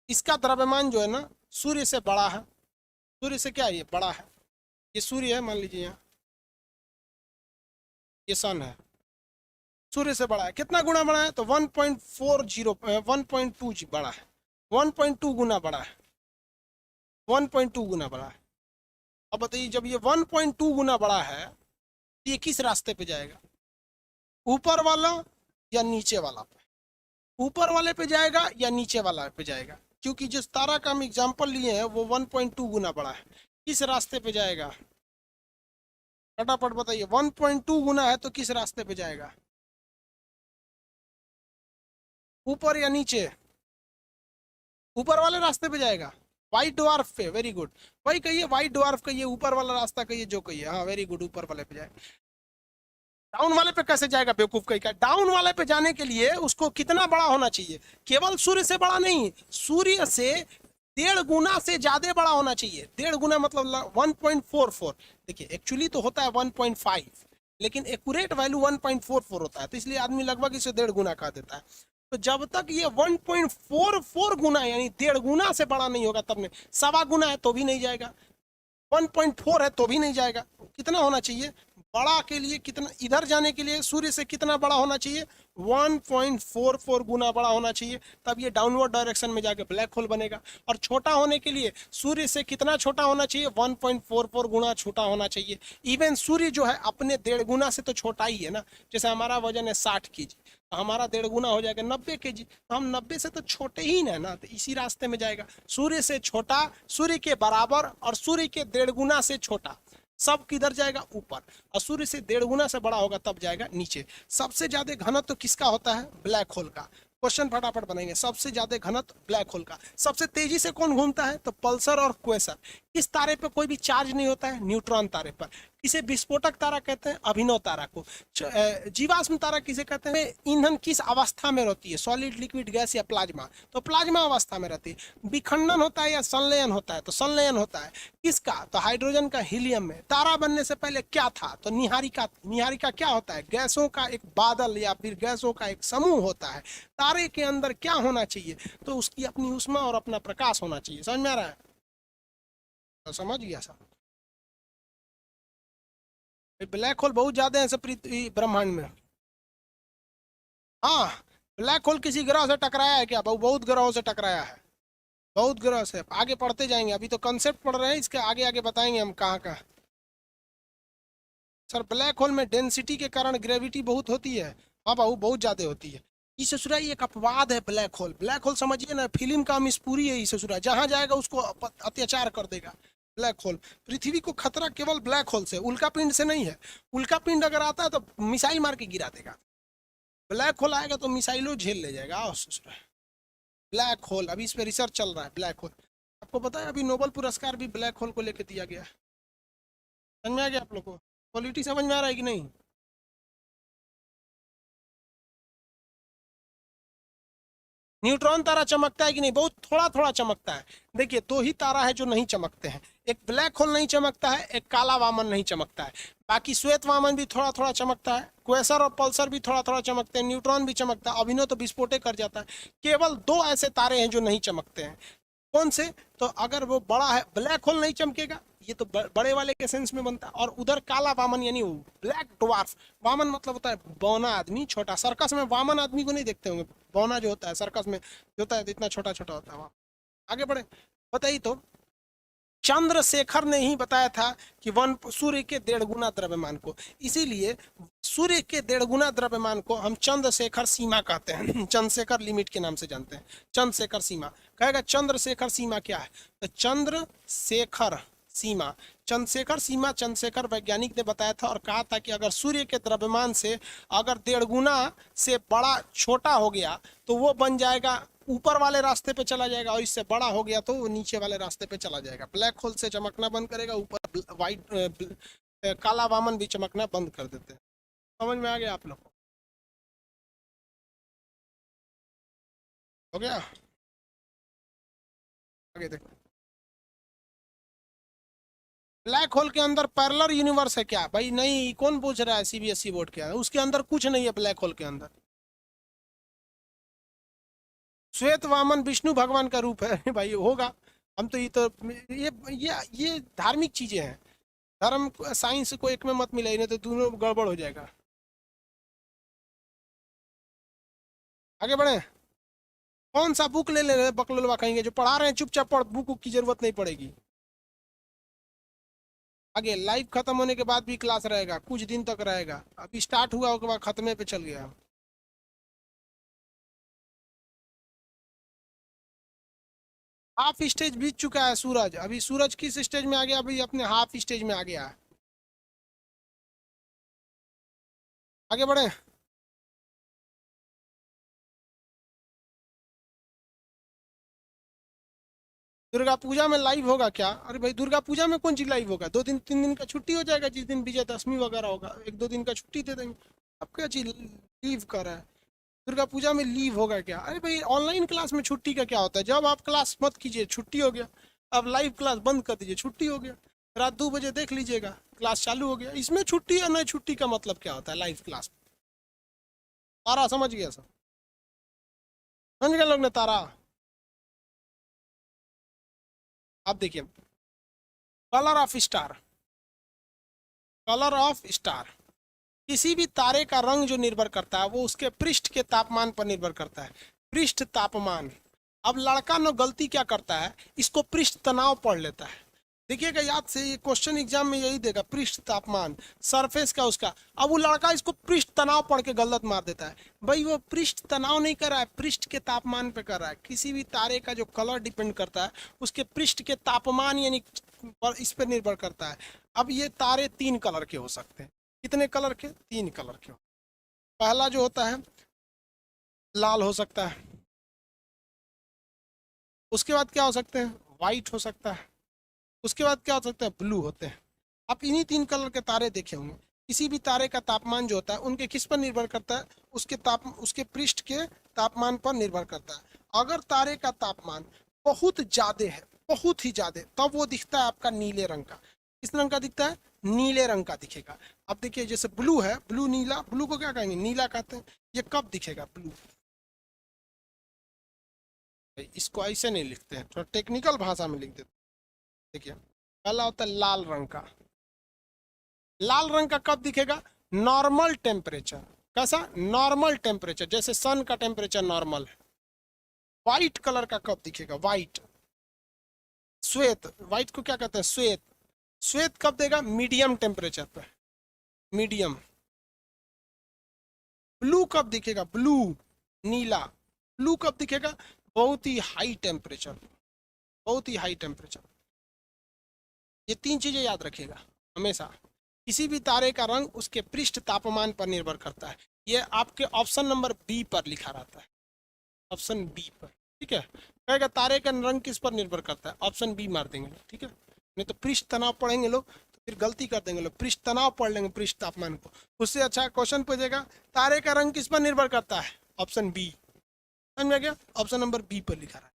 इसका द्रव्यमान जो है ना सूर्य से बड़ा है। सूर्य से क्या है? ये बड़ा है। ये सूर्य है, मान लीजिए यहाँ ये सन है, सूर्य से बड़ा है। कितना गुना बड़ा है? तो 1.2 बड़ा है। 1.2 गुना बड़ा है। 1.2 गुना बड़ा है। अब बताइए जब ये 1.2 गुना बड़ा है तो ये किस रास्ते पे जाएगा? ऊपर वाला या नीचे वाला पे? ऊपर वाले पे जाएगा या नीचे वाला पे जाएगा? क्योंकि जिस तारा का हम एग्जांपल लिए हैं वो 1.2 गुना बड़ा है। किस रास्ते पे जाएगा? फटाफट बताइए। 1.2 गुना है तो किस रास्ते पे जाएगा? ऊपर या नीचे? ऊपर वाले रास्ते पे जाएगा, व्हाइट ड्वार्फ पे। वेरी गुड, वही कहिए, व्हाइट ड्वार्फ कहिए, ऊपर वाला रास्ता कहिए, जो कहिए। हाँ वेरी गुड, ऊपर वाले पे जाएगा। डाउन वाले पे कैसे जाएगा बेवकूफ कहीं का? डाउन वाले पे जाने के लिए उसको कितना बड़ा होना चाहिए? केवल सूर्य से बड़ा नहीं, सूर्य से 1.5 गुना से ज्यादा बड़ा होना चाहिए। 1.5 गुना मतलब 1.44। देखिए एक्चुअली तो होता है 1.5, लेकिन एक्यूरेट वैल्यू 1.44 होता है, तो इसलिए आदमी लगभग इसे 1.5 गुना कह देता है। तो जब तक ये 1.44 गुना यानी 1.5 गुना से बड़ा नहीं होगा तब नहीं। 1.25 गुना है तो भी नहीं जाएगा, 1.4 है तो भी नहीं जाएगा। कितना होना चाहिए बड़ा के लिए? कितना इधर जाने के लिए सूर्य से कितना बड़ा होना चाहिए? 1.44 गुना बड़ा होना चाहिए, तब ये डाउनवर्ड डायरेक्शन में जाके ब्लैक होल बनेगा। और छोटा होने के लिए सूर्य से कितना छोटा होना चाहिए? 1.44 गुना छोटा होना चाहिए। इवन सूर्य जो है अपने 1.5 गुना से तो छोटा ही है ना। जैसे हमारा वजन है 60 kg, तो हमारा 1.5 गुना हो जाएगा 90 kg, तो हम 90 से तो छोटे ही ना, तो इसी रास्ते में जाएगा। सूर्य से छोटा, सूर्य के बराबर और सूर्य के 1.5 गुना से छोटा, सब किधर जाएगा? ऊपर। और सूर्य से 1.5 गुना से बड़ा होगा तब जाएगा नीचे। सबसे ज्यादा घनत्व तो किसका होता है? ब्लैक होल का। क्वेश्चन फटाफट बनाएंगे। सबसे ज्यादा घनत्व ब्लैक होल का। सबसे तेजी से कौन घूमता है? तो पल्सर और क्वेसर। किस तारे पे कोई भी चार्ज नहीं होता है? न्यूट्रॉन तारे पर। इसे विस्फोटक तारा कहते हैं, अभिनव तारा को। जीवाश्म तारा किसे कहते हैं? ईंधन किस अवस्था में रहती है? सॉलिड, लिक्विड, गैस या प्लाज्मा? तो प्लाज्मा अवस्था में रहती है। विखंडन होता है या संलयन होता है? तो संलयन होता है। किसका? तो हाइड्रोजन का हीलियम में। तारा बनने से पहले क्या था? तो निहारिका। निहारिका क्या होता है? गैसों का एक बादल या फिर गैसों का एक समूह होता है। तारे के अंदर क्या होना चाहिए? तो उसकी अपनी ऊष्मा और अपना प्रकाश होना चाहिए। समझ में आ रहा है? तो समझ गया सब। ब्लैक होल बहुत ज्यादा है सब पृथ्वी ब्रह्मांड में। हाँ, ब्लैक होल किसी ग्रह से टकराया है क्या? बहुत ग्रहों से टकराया है, बहुत ग्रह से। आगे पढ़ते जाएंगे, अभी तो कंसेप्ट पढ़ रहे हैं, इसके आगे आगे बताएंगे हम कहाँ कहाँ। सर ब्लैक होल में डेंसिटी के कारण ग्रेविटी बहुत होती है। हाँ बाबू, बहुत ज्यादा होती है। ये ससुरा एक अपवाद है ब्लैक होल। ब्लैक होल समझिए ना, फिल्म का मिसपूरी है। ये ससुरा जहाँ जाएगा उसको अत्याचार कर देगा ब्लैक होल। पृथ्वी को खतरा केवल ब्लैक होल से, उल्का पिंड से नहीं है। उल्का पिंड अगर आता है तो मिसाइल मार के गिरा देगा। ब्लैक होल आएगा तो मिसाइलों झेल ले जाएगा। आओ ससुरा, ब्लैक होल अभी इस पे रिसर्च चल रहा है। ब्लैक होल आपको पता है अभी नोबेल पुरस्कार भी ब्लैक होल को लेकर दिया गया है। समझ में आ गया आप लोग को? क्वालिटी समझ में आ रहा है कि नहीं? न्यूट्रॉन तारा चमकता है कि नहीं? बहुत थोड़ा थोड़ा चमकता है। देखिए दो ही तारा है जो नहीं चमकते हैं, एक ब्लैक होल नहीं चमकता है, एक काला वामन नहीं चमकता है। बाकी श्वेत वामन भी थोड़ा थोड़ा चमकता है, क्वेसर और पल्सर भी थोड़ा थोड़ा चमकते हैं, न्यूट्रॉन भी चमकता है, अभिनव तो विस्फोटे कर जाता है। केवल दो ऐसे तारे हैं जो नहीं चमकते हैं। कौन से? तो अगर वो बड़ा है, ब्लैक होल नहीं चमकेगा, ये तो बड़े वाले के सेंस में बनता है। और उधर काला वामन यानी ब्लैक ड्वार्फ। वामन मतलब होता है बौना आदमी, छोटा। सर्कस में वामन आदमी को नहीं देखते होंगे, बौना जो होता है सर्कस में जो होता है इतना छोटा छोटा होता है वहाँ। आगे बढ़े, बताइए तो। चंद्रशेखर ने ही बताया था कि वन सूर्य के 1.5 गुना द्रव्यमान को, इसीलिए सूर्य के 1.5 गुना द्रव्यमान को हम चंद्रशेखर सीमा कहते हैं। चंद्रशेखर लिमिट के नाम से जानते हैं, चंद्रशेखर सीमा। कहेगा चंद्रशेखर सीमा क्या है? तो चंद्रशेखर सीमा। चंद्रशेखर वैज्ञानिक ने बताया था और कहा था कि अगर सूर्य के द्रव्यमान से अगर 1.5 गुना से बड़ा छोटा हो गया तो वो बन जाएगा ऊपर वाले रास्ते पे चला जाएगा, और इससे बड़ा हो गया तो वो नीचे वाले रास्ते पे चला जाएगा। ब्लैक होल से चमकना बंद करेगा, ऊपर वाइट काला वामन भी चमकना बंद कर देते हैं। समझ में आ गया आप लोग को? हो गया? आगे देखो, ब्लैक होल के अंदर पैरेलल यूनिवर्स है क्या? भाई नहीं, कौन पूछ रहा है सीबीएसई बोर्ड के? उसके अंदर कुछ नहीं है ब्लैक होल के अंदर। श्वेत वामन विष्णु भगवान का रूप है भाई, होगा। हम तो ये धार्मिक चीजें हैं, धर्म साइंस को एक में मत मिलाइए, नहीं तो दोनों गड़बड़ हो जाएगा। आगे बढ़े। कौन सा बुक ले रहे बकलोलवा कहेंगे, जो पढ़ा रहे हैं चुपचाप पढ़, बुक की जरूरत नहीं पड़ेगी। आगे लाइव खत्म होने के बाद भी क्लास रहेगा, कुछ दिन तक रहेगा। अभी स्टार्ट हुआ उसके बाद खत्मे पे चल गया। हाफ स्टेज बीत चुका है सूरज, अभी सूरज किस स्टेज में आ गया? अभी अपने हाफ स्टेज में आ गया है। आगे बढ़े। दुर्गा पूजा में लाइव होगा क्या? अरे भाई दुर्गा पूजा में कौन चीज लाइव होगा? 2 दिन 3 दिन का छुट्टी हो जाएगा, जिस दिन विजयदशमी वगैरह होगा 1-2 दिन का छुट्टी दे देंगे। अब क्या चीज लीव कर रहा है? दुर्गा पूजा में लीव होगा क्या? अरे भाई ऑनलाइन क्लास में छुट्टी का क्या होता है? जब आप क्लास मत कीजिए छुट्टी हो गया, अब लाइव क्लास बंद कर दीजिए छुट्टी हो गया, रात 2 बजे देख लीजिएगा क्लास चालू हो गया। इसमें छुट्टी या नहीं छुट्टी का मतलब क्या होता है लाइव क्लास में? तारा समझ गया सब? समझ गए लोग ने तारा? अब देखिए, colour of star. Colour of star, किसी भी तारे का रंग जो निर्भर करता है वो उसके पृष्ठ के तापमान पर निर्भर करता है। पृष्ठ तापमान। अब लड़का न गलती क्या करता है, इसको पृष्ठ तनाव पढ़ लेता है। देखिएगा याद से, ये क्वेश्चन एग्जाम में यही देगा, पृष्ठ तापमान सरफेस का उसका। अब वो लड़का इसको पृष्ठ तनाव पढ़ के गलत मार देता है। भाई वो पृष्ठ तनाव नहीं कर रहा है, पृष्ठ के तापमान पे कर रहा है। किसी भी तारे का जो कलर डिपेंड करता है उसके पृष्ठ के तापमान यानी इस पर निर्भर करता है। अब ये तारे 3 कलर के हो सकते हैं। कितने कलर के? 3 कलर के। पहला जो होता है लाल हो सकता है, उसके बाद क्या हो सकते हैं? वाइट हो सकता है, उसके बाद क्या हो सकता है? ब्लू होते हैं। आप इन्हीं 3 कलर के तारे देखे होंगे। किसी भी तारे का तापमान जो होता है उनके किस पर निर्भर करता है? उसके पृष्ठ के तापमान पर निर्भर करता है। अगर तारे का तापमान बहुत ज्यादा है, बहुत ही ज्यादा, तब वो दिखता है आपका नीले रंग का। किस रंग का दिखता है? नीले रंग का दिखेगा। अब देखिए जैसे ब्लू है, ब्लू नीला, ब्लू को क्या कहेंगे? नीला कहते हैं। ये कब दिखेगा ब्लू? इसको ऐसे नहीं लिखते हैं, थोड़ा टेक्निकल भाषा में लिख देते हैं। देखिए पहला होता है लाल रंग का। लाल रंग का कब दिखेगा? Normal temperature. कैसा? नॉर्मल टेम्परेचर, जैसे सन का टेम्परेचर नॉर्मल है। व्हाइट कलर का कब दिखेगा? व्हाइट, श्वेत। व्हाइट को क्या कहते हैं? श्वेत। श्वेत कब देगा? मीडियम टेम्परेचर पर, मीडियम। ब्लू कब दिखेगा? ब्लू, नीला। ब्लू कब दिखेगा? बहुत ही हाई टेम्परेचर, बहुत ही हाई टेम्परेचर। ये 3 चीजें याद रखिएगा हमेशा। किसी भी तारे का रंग उसके पृष्ठ तापमान पर निर्भर करता है। ये आपके ऑप्शन नंबर बी पर लिखा रहता है, ऑप्शन बी पर। ठीक है, कहेगा तारे का रंग किस पर निर्भर करता है, ऑप्शन बी मार देंगे। ठीक है, नहीं तो पृष्ठ तनाव पढ़ेंगे लोग तो फिर गलती कर देंगे लोग, पृष्ठ तनाव पढ़ लेंगे पृष्ठ तापमान को। उससे अच्छा क्वेश्चन पूछेगा तारे का रंग किस पर निर्भर करता है, ऑप्शन बी। समझ में आ गया? ऑप्शन नंबर बी पर लिखा रहा है।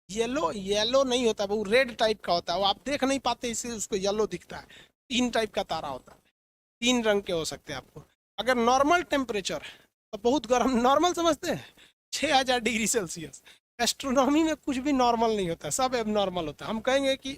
येलो, येलो नहीं होता वो रेड टाइप का होता है, वो आप देख नहीं पाते इसलिए उसको येलो दिखता है। 3 टाइप का तारा होता है, 3 रंग के हो सकते हैं आपको। अगर नॉर्मल टेम्परेचर तो बहुत गर्म, नॉर्मल समझते हैं 6000 डिग्री सेल्सियस। एस्ट्रोनॉमी में कुछ भी नॉर्मल नहीं होता, सब एब नॉर्मल होता है। हम कहेंगे कि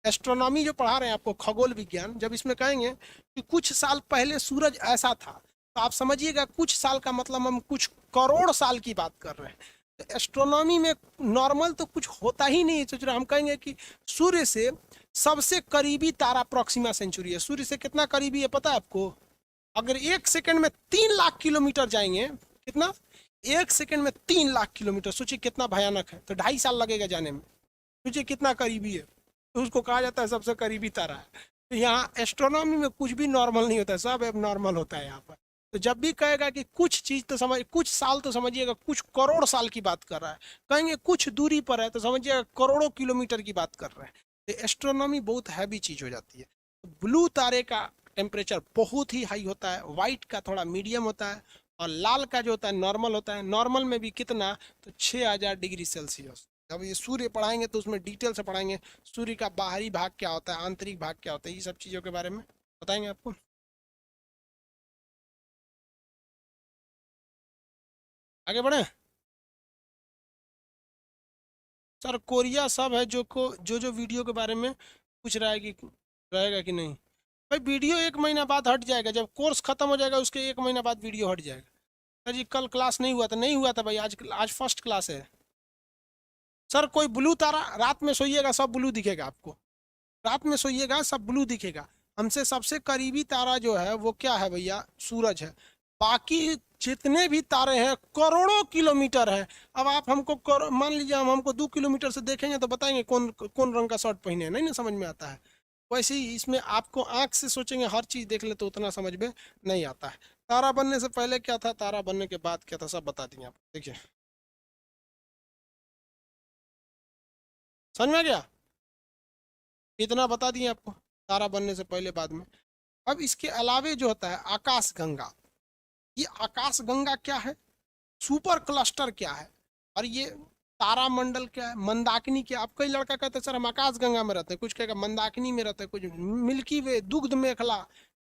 एस्ट्रोनॉमी जो पढ़ा रहे हैं आपको, खगोल विज्ञान, जब इसमें कहेंगे कि कुछ साल पहले सूरज ऐसा था, तो आप समझिएगा कुछ साल का मतलब हम कुछ करोड़ साल की बात कर रहे हैं। तो एस्ट्रोनॉमी में नॉर्मल तो कुछ होता ही नहीं। सोच रहे हम कहेंगे कि सूर्य से सबसे करीबी तारा प्रॉक्सिमा सेंचुरी है। सूर्य से कितना करीबी है पता है आपको? अगर 1 सेकंड में 3 लाख किलोमीटर जाएंगे, कितना? 1 सेकंड में 3 लाख किलोमीटर, सोचिए कितना भयानक है। तो 2.5 साल लगेगा जाने में, सोचिए कितना करीबी है। तो उसको कहा जाता है सबसे करीबी तारा है। तो यहाँ एस्ट्रोनॉमी में कुछ भी नॉर्मल नहीं होता है, सब एब नॉर्मल होता है यहाँ पर। तो जब भी कहेगा कि कुछ चीज तो समझ, कुछ साल तो समझिएगा कुछ करोड़ साल की बात कर रहा है, कहेंगे कुछ दूरी पर है तो समझिएगा करोड़ों किलोमीटर की बात कर रहे हैं। तो एस्ट्रोनॉमी बहुत हैवी चीज हो जाती है। तो ब्लू तारे का टेम्परेचर बहुत ही हाई होता है, व्हाइट का थोड़ा मीडियम होता है, और लाल का जो होता है नॉर्मल होता है। नॉर्मल में भी कितना, तो 6000 डिग्री सेल्सियस। जब ये सूर्य पढ़ाएंगे तो उसमें डिटेल से पढ़ाएंगे, सूर्य का बाहरी भाग क्या होता है, आंतरिक भाग क्या होता है, ये सब चीज़ों के बारे में बताएंगे आपको। आगे बढ़े सर। कोरिया सब है जो वीडियो के बारे में पूछ रहा है कि रहेगा कि नहीं। भाई वीडियो 1 महीना बाद हट जाएगा, जब कोर्स खत्म हो जाएगा उसके 1 महीना बाद वीडियो हट जाएगा। सर जी कल क्लास नहीं हुआ था, नहीं हुआ था भाई, आज आज फर्स्ट क्लास है। सर कोई ब्लू तारा, रात में सोइएगा सब ब्लू दिखेगा आपको, रात में सोइएगा सब ब्लू दिखेगा। हमसे सबसे करीबी तारा जो है वो क्या है भैया, सूरज है। बाकी जितने भी तारे हैं करोड़ों किलोमीटर है। अब आप हमको मान लीजिए हम हमको 2 किलोमीटर से देखेंगे तो बताएंगे कौन कौन रंग का शर्ट पहने हैं, नहीं ना समझ में आता है। वैसे ही इसमें आपको आंख से सोचेंगे हर चीज देख ले तो उतना समझ में नहीं आता है। तारा बनने से पहले क्या था, तारा बनने के बाद क्या था, सब बता दिए आप देखिए। समझ में आ गया, इतना बता दिए आपको तारा बनने से पहले बाद में। अब इसके अलावे जो होता है आकाश गंगा, ये आकाश गंगा क्या है, सुपर क्लस्टर क्या है, और ये तारामंडल क्या है, मंदाकिनी क्या। अब कई लड़का कहते हैं सर हम आकाश गंगा में रहते हैं, कुछ कहेगा मंदाकिनी में रहते हैं, कुछ मिल्की वे, दुग्ध मेखला।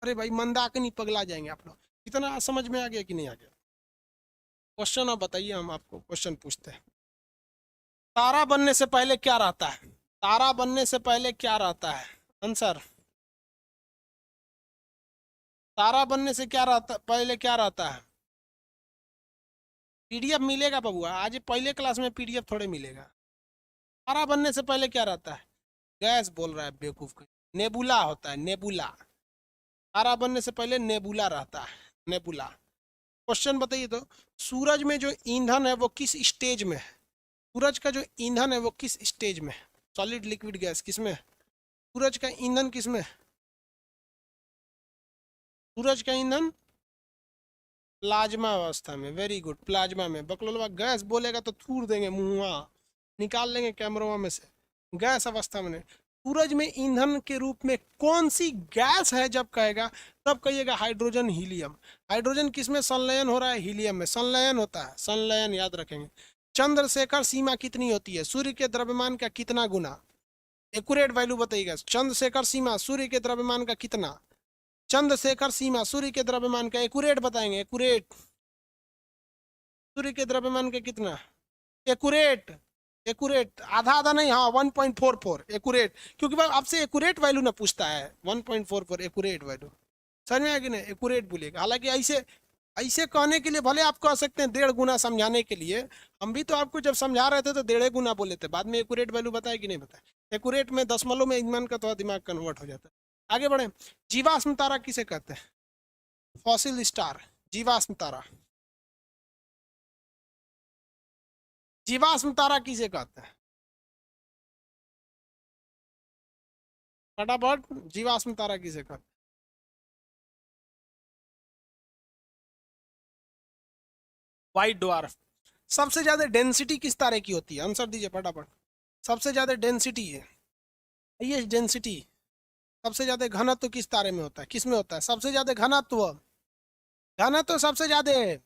अरे भाई मंदाकिनी पगला जाएंगे आप लोग। इतना समझ में आ गया कि नहीं आ गया। क्वेश्चन आप बताइए, हम आपको क्वेश्चन पूछते हैं। तारा बनने से पहले क्या रहता है, तारा बनने से पहले क्या रहता है, आंसर। तारा बनने से क्या रहता, पहले क्या रहता है। पीडीएफ मिलेगा बबुआ, आज पहले क्लास में पीडीएफ थोड़े मिलेगा। तारा बनने से पहले क्या रहता है, गैस बोल रहा है बेवकूफ। नेबुला होता है, नेबुला। तारा बनने से पहले नेबुला रहता है, नेबुला। क्वेश्चन बताइए तो, सूरज में जो ईंधन है वो किस स्टेज में है, सूरज का जो ईंधन है वो किस स्टेज में है, सॉलिड लिक्विड गैस किस में है? सूरज का ईंधन किस में है? सूरज का ईंधन प्लाज्मा अवस्था में, वेरी गुड, प्लाज्मा में। बकलोलवा गैस बोलेगा तो थूर देंगे मुंह, निकाल लेंगे कैमरों में से। गैस अवस्था में नहीं। सूरज में ईंधन के रूप में कौन सी गैस है जब कहेगा, तब कहिएगा हाइड्रोजन हीलियम। हाइड्रोजन किस में संलयन हो रहा है, हीलियम में संलयन होता है, संलयन याद रखेंगे। चंद्रशेखर सीमा कितनी होती है, सूर्य के द्रव्यमान का कितना गुना, एक्यूरेट वैल्यू बताइएगा। चंद्रशेखर सीमा सूर्य के द्रव्यमान का कितना, चंद्रशेखर सीमा सूर्य के द्रव्यमान का एक्यूरेट बताएंगे, एक्यूरेट। सूर्य के द्रव्यमान का कितना, एक्यूरेट, एक्यूरेट आधा आधा नहीं, हाँ 1.44 एक्यूरेट, क्योंकि भाई आपसे एक्यूरेट वैल्यू ना पूछता है, 1.44 एक्यूरेट वैल्यू। समझ में आया कि नहीं, एक्यूरेट बोलिएगा। हालांकि ऐसे ऐसे कहने के लिए भले आप कह सकते हैं 1.5 गुना समझाने के लिए, हम भी तो आपको जब समझा रहे थे तो 1.5 गुना बोले थे, बाद में एक्यूरेट वैल्यू बताया कि नहीं बताया। एक्यूरेट में दशमलव में ईमान का थोड़ा दिमाग कन्वर्ट हो जाता है। आगे बढ़े, जीवाश्म तारा किसे कहते हैं, फॉसिल स्टार, जीवाश्म तारा। जीवाश्म तारा किसे कहते हैं, फटाफट, जीवाश्म तारा किसे कहते हैं? White dwarf. सबसे ज्यादा डेंसिटी किस तारे की होती है, आंसर दीजिए फटाफट। सबसे ज्यादा डेंसिटी है, ये डेंसिटी, सबसे ज्यादा घनत्व किस तारे में होता है, किस में होता है सबसे ज्यादा घनत्व, घनत्व सबसे ज्यादा है,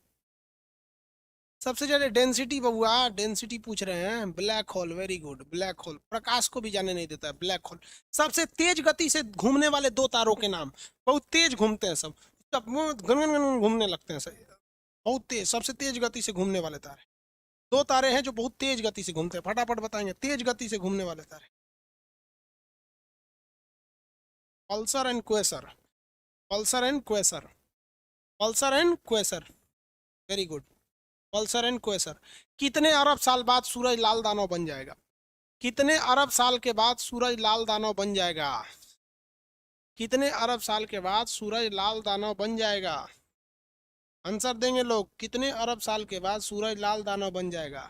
सबसे ज्यादा डेंसिटी बबुआ, डेंसिटी पूछ रहे हैं। Black hole, very good, black hole प्रकाश को भी जाने नहीं देता है, ब्लैक होल। सबसे तेज गति से घूमने वाले 2 तारों के नाम, बहुत तेज घूमते हैं सब, सब घन घन घन घूमने लगते हैं सब, बहुत तेज, सबसे तेज गति से घूमने वाले तारे। 2 तारे हैं जो बहुत तेज गति से घूमते हैं, फटाफट बताएंगे तेज गति से घूमने वाले तारे। Pulsar and quasar, pulsar and quasar, pulsar and quasar, very good, pulsar and quasar. कितने अरब साल बाद सूरज लाल दानव बन जाएगा, कितने अरब साल के बाद सूरज लाल दानव बन जाएगा, कितने अरब साल के बाद सूरज लाल दानव बन जाएगा, आंसर देंगे लोग, कितने अरब साल के बाद सूरज लाल दानव बन जाएगा।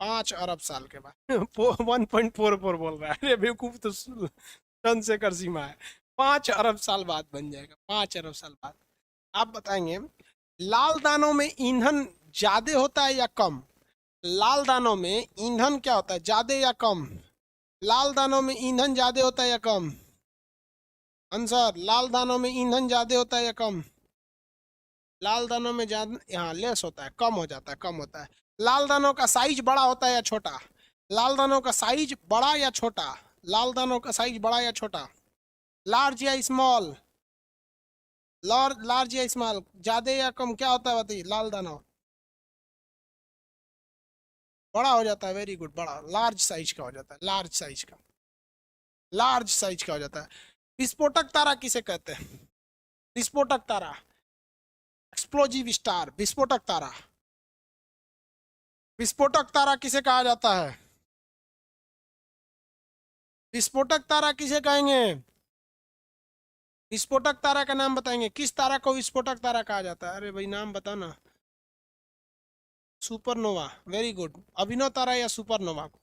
5 अरब साल के बाद 1.44 बोल रहा है, अरे बेवकूफ तो टन से कर सीमा है। 5 अरब साल बाद बन जाएगा, 5 अरब साल बाद। आप बताएंगे लाल दानों में ईंधन ज्यादा होता है या कम? लाल दानों में ईंधन क्या होता है, ज्यादा या कम? लाल दानों में ईंधन ज्यादा होता है या कम? आंसर, लाल दानों में ईंधन ज्यादा होता है या कम? लाल दानों में ज्यादा, यहाँ लेस होता है, कम हो जाता है, कम होता है। लाल दानों का साइज बड़ा होता है या छोटा? लाल दानों का साइज बड़ा या छोटा? लाल दानों का साइज बड़ा या छोटा? लार्ज या स्मॉल? लार्ज या स्मॉल, ज्यादा या कम, क्या होता है बताइए? लाल दाना बड़ा हो जाता है, वेरी गुड, बड़ा, लार्ज साइज का हो जाता है, लार्ज साइज का, लार्ज साइज का हो जाता है। विस्फोटक तारा किसे कहते हैं? विस्फोटक तारा, एक्सप्लोजिव स्टार, विस्फोटक तारा। विस्फोटक तारा किसे कहा जाता है? विस्फोटक तारा किसे कहेंगे? विस्फोटक तारा का नाम बताएंगे, किस तारा को विस्फोटक तारा कहा जाता है? अरे भाई नाम बताना। Supernova, very good. अभिनव तारा या सुपरनोवा को,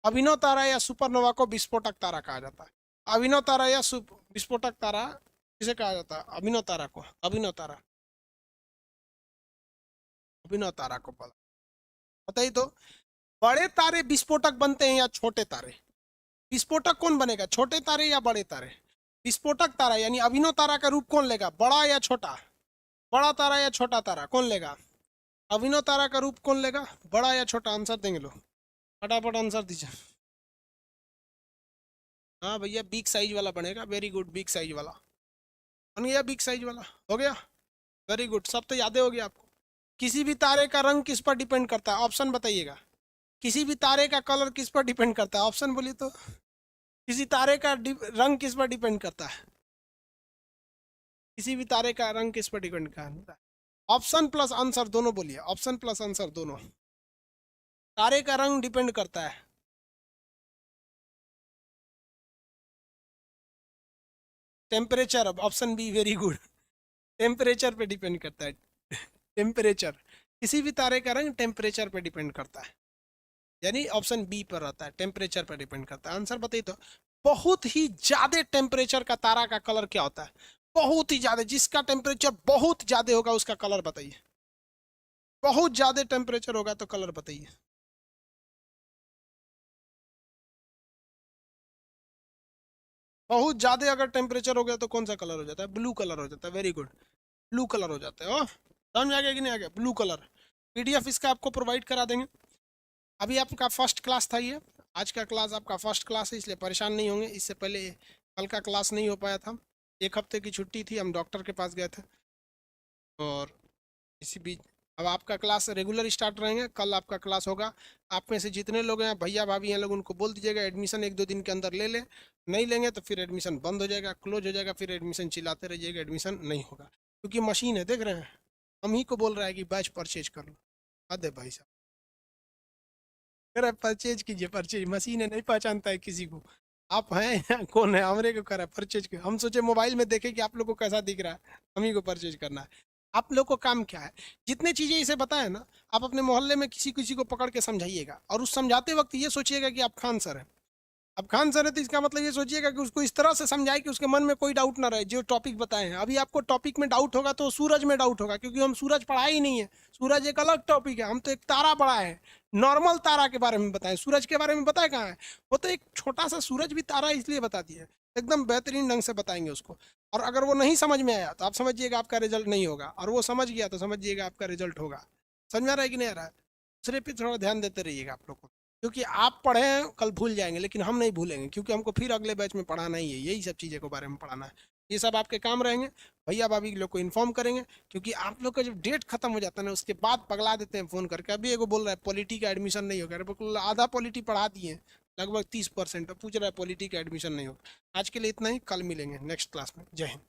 अभिनव तारा या सुपरनोवा को विस्फोटक तारा कहा जाता है। अभिनव तारा या विस्फोटक तारा किसे कहा जाता है? अभिनव तारा को, अभिनव तारा, अभिनव तारा को बताइए तो। बड़े तारे विस्फोटक बनते हैं या छोटे तारे? विस्फोटक कौन बनेगा, छोटे तारे या बड़े तारे? विस्फोटक तारा यानी अभिनव तारा का रूप कौन लेगा, बड़ा या छोटा? बड़ा तारा या छोटा तारा, कौन लेगा? अभिनव तारा का रूप कौन लेगा, बड़ा या छोटा? आंसर देंगे लोग, फटाफट आंसर दीजिए। हाँ भैया, बिग साइज वाला बनेगा, वेरी गुड, बिग साइज वाला बन गया, बिग साइज वाला हो गया, वेरी गुड। सब तो याद हो गया आपको। किसी भी तारे का रंग किस पर डिपेंड करता है, ऑप्शन बताइएगा। किसी भी तारे का कलर किस पर डिपेंड करता है, ऑप्शन बोलिए तो। किसी तारे का रंग किस पर डिपेंड करता है? किसी भी तारे का रंग किस पर डिपेंड करता है? ऑप्शन प्लस आंसर दोनों बोलिए, ऑप्शन प्लस आंसर दोनों। तारे का रंग डिपेंड करता है, temperature, option B, very good, temperature पे डिपेंड करता है, टेम्परेचर। किसी भी तारे का रंग टेम्परेचर पे डिपेंड करता है, यानी ऑप्शन बी पर रहता है, टेम्परेचर पर डिपेंड करता है। आंसर बताइए तो। बहुत ही ज्यादा टेम्परेचर का तारा का कलर क्या होता है? बहुत ही ज्यादा, जिसका टेम्परेचर बहुत ज्यादा होगा उसका कलर बताइए। बहुत ज्यादा टेम्परेचर होगा तो कलर बताइए। बहुत ज्यादा अगर टेम्परेचर हो गया तो कौन सा कलर हो जाता है? ब्लू कलर हो जाता है, वेरी गुड, ब्लू कलर हो जाता है। समझ में आ गया कि नहीं आ गया? Blue colour. पीडीएफ इसका आपको प्रोवाइड करा देंगे। अभी आपका फर्स्ट क्लास था ये, आज का क्लास आपका फर्स्ट क्लास है, इसलिए परेशान नहीं होंगे। इससे पहले कल का क्लास नहीं हो पाया था, 1 हफ्ते की छुट्टी थी, हम डॉक्टर के पास गए थे, और इसी बीच अब आपका क्लास रेगुलर स्टार्ट रहेंगे। कल आपका क्लास होगा। आप में से जितने लोग हैं, भैया भाभी हैं लोग, उनको बोल दीजिएगा एडमिशन 1-2 दिन के अंदर ले लें। नहीं लेंगे तो फिर एडमिशन बंद हो जाएगा, क्लोज हो जाएगा, फिर एडमिशन चिल्लाते रहिएगा एडमिशन नहीं होगा, क्योंकि मशीन है, देख रहे हैं, हम ही को बोल रहा है कि बैच परचेज कर लो। अरे भाई साहब, कह परचेज कीजिए, परचेज, मशीन है, नहीं पहचानता है किसी को। आप हैं या कौन है, हमरे को करा परचेज। हम सोचे मोबाइल में देखे कि आप लोग को कैसा दिख रहा है, हम ही को परचेज करना है। आप लोग को काम क्या है, जितने चीजें इसे बताए ना, आप अपने मोहल्ले में किसी किसी को पकड़ के समझाइएगा, और उस समझाते वक्त ये सोचिएगा कि आप खान सर हैं। अब खान सर है तो इसका मतलब ये सोचिएगा कि उसको इस तरह से समझाए कि उसके मन में कोई डाउट ना रहे, जो टॉपिक बताए हैं। अभी आपको टॉपिक में डाउट होगा तो सूरज में डाउट होगा, क्योंकि हम सूरज पढ़ाए ही नहीं है। सूरज एक अलग टॉपिक है, हम तो एक तारा पढ़ाए हैं, नॉर्मल तारा के बारे में बताएं। सूरज के बारे में बताए कहाँ है? वो तो एक छोटा सा सूरज भी तारा इसलिए बता दिया है, एकदम बेहतरीन ढंग से बताएंगे उसको। और अगर वो नहीं समझ में आया तो आप समझिएगा आपका रिजल्ट नहीं होगा, और वो समझ गया तो समझिएगा आपका रिजल्ट होगा। समझ में आ रहा है कि नहीं आ रहा है? दूसरे पे थोड़ा ध्यान देते रहिएगा आप लोग को, क्योंकि आप पढ़े हैं कल भूल जाएंगे, लेकिन हम नहीं भूलेंगे, क्योंकि हमको फिर अगले बैच में पढ़ाना ही है, यही सब चीज़ों के बारे में पढ़ाना है। ये सब आपके काम रहेंगे, भैया भाभी लोग को इन्फॉर्म करेंगे, क्योंकि आप लोग का जब डेट खत्म हो जाता है ना, उसके बाद पगला देते हैं फ़ोन करके। अभी एगो बोल रहा है पॉलिटी का एडमिशन नहीं होगा, बिल्कुल आधा पॉलिटी पढ़ा दिए, लगभग 30%, पूछ रहा है पॉलिटी का एडमिशन नहीं होगा। आज के लिए इतना ही, कल मिलेंगे नेक्स्ट क्लास में। जय हिंद।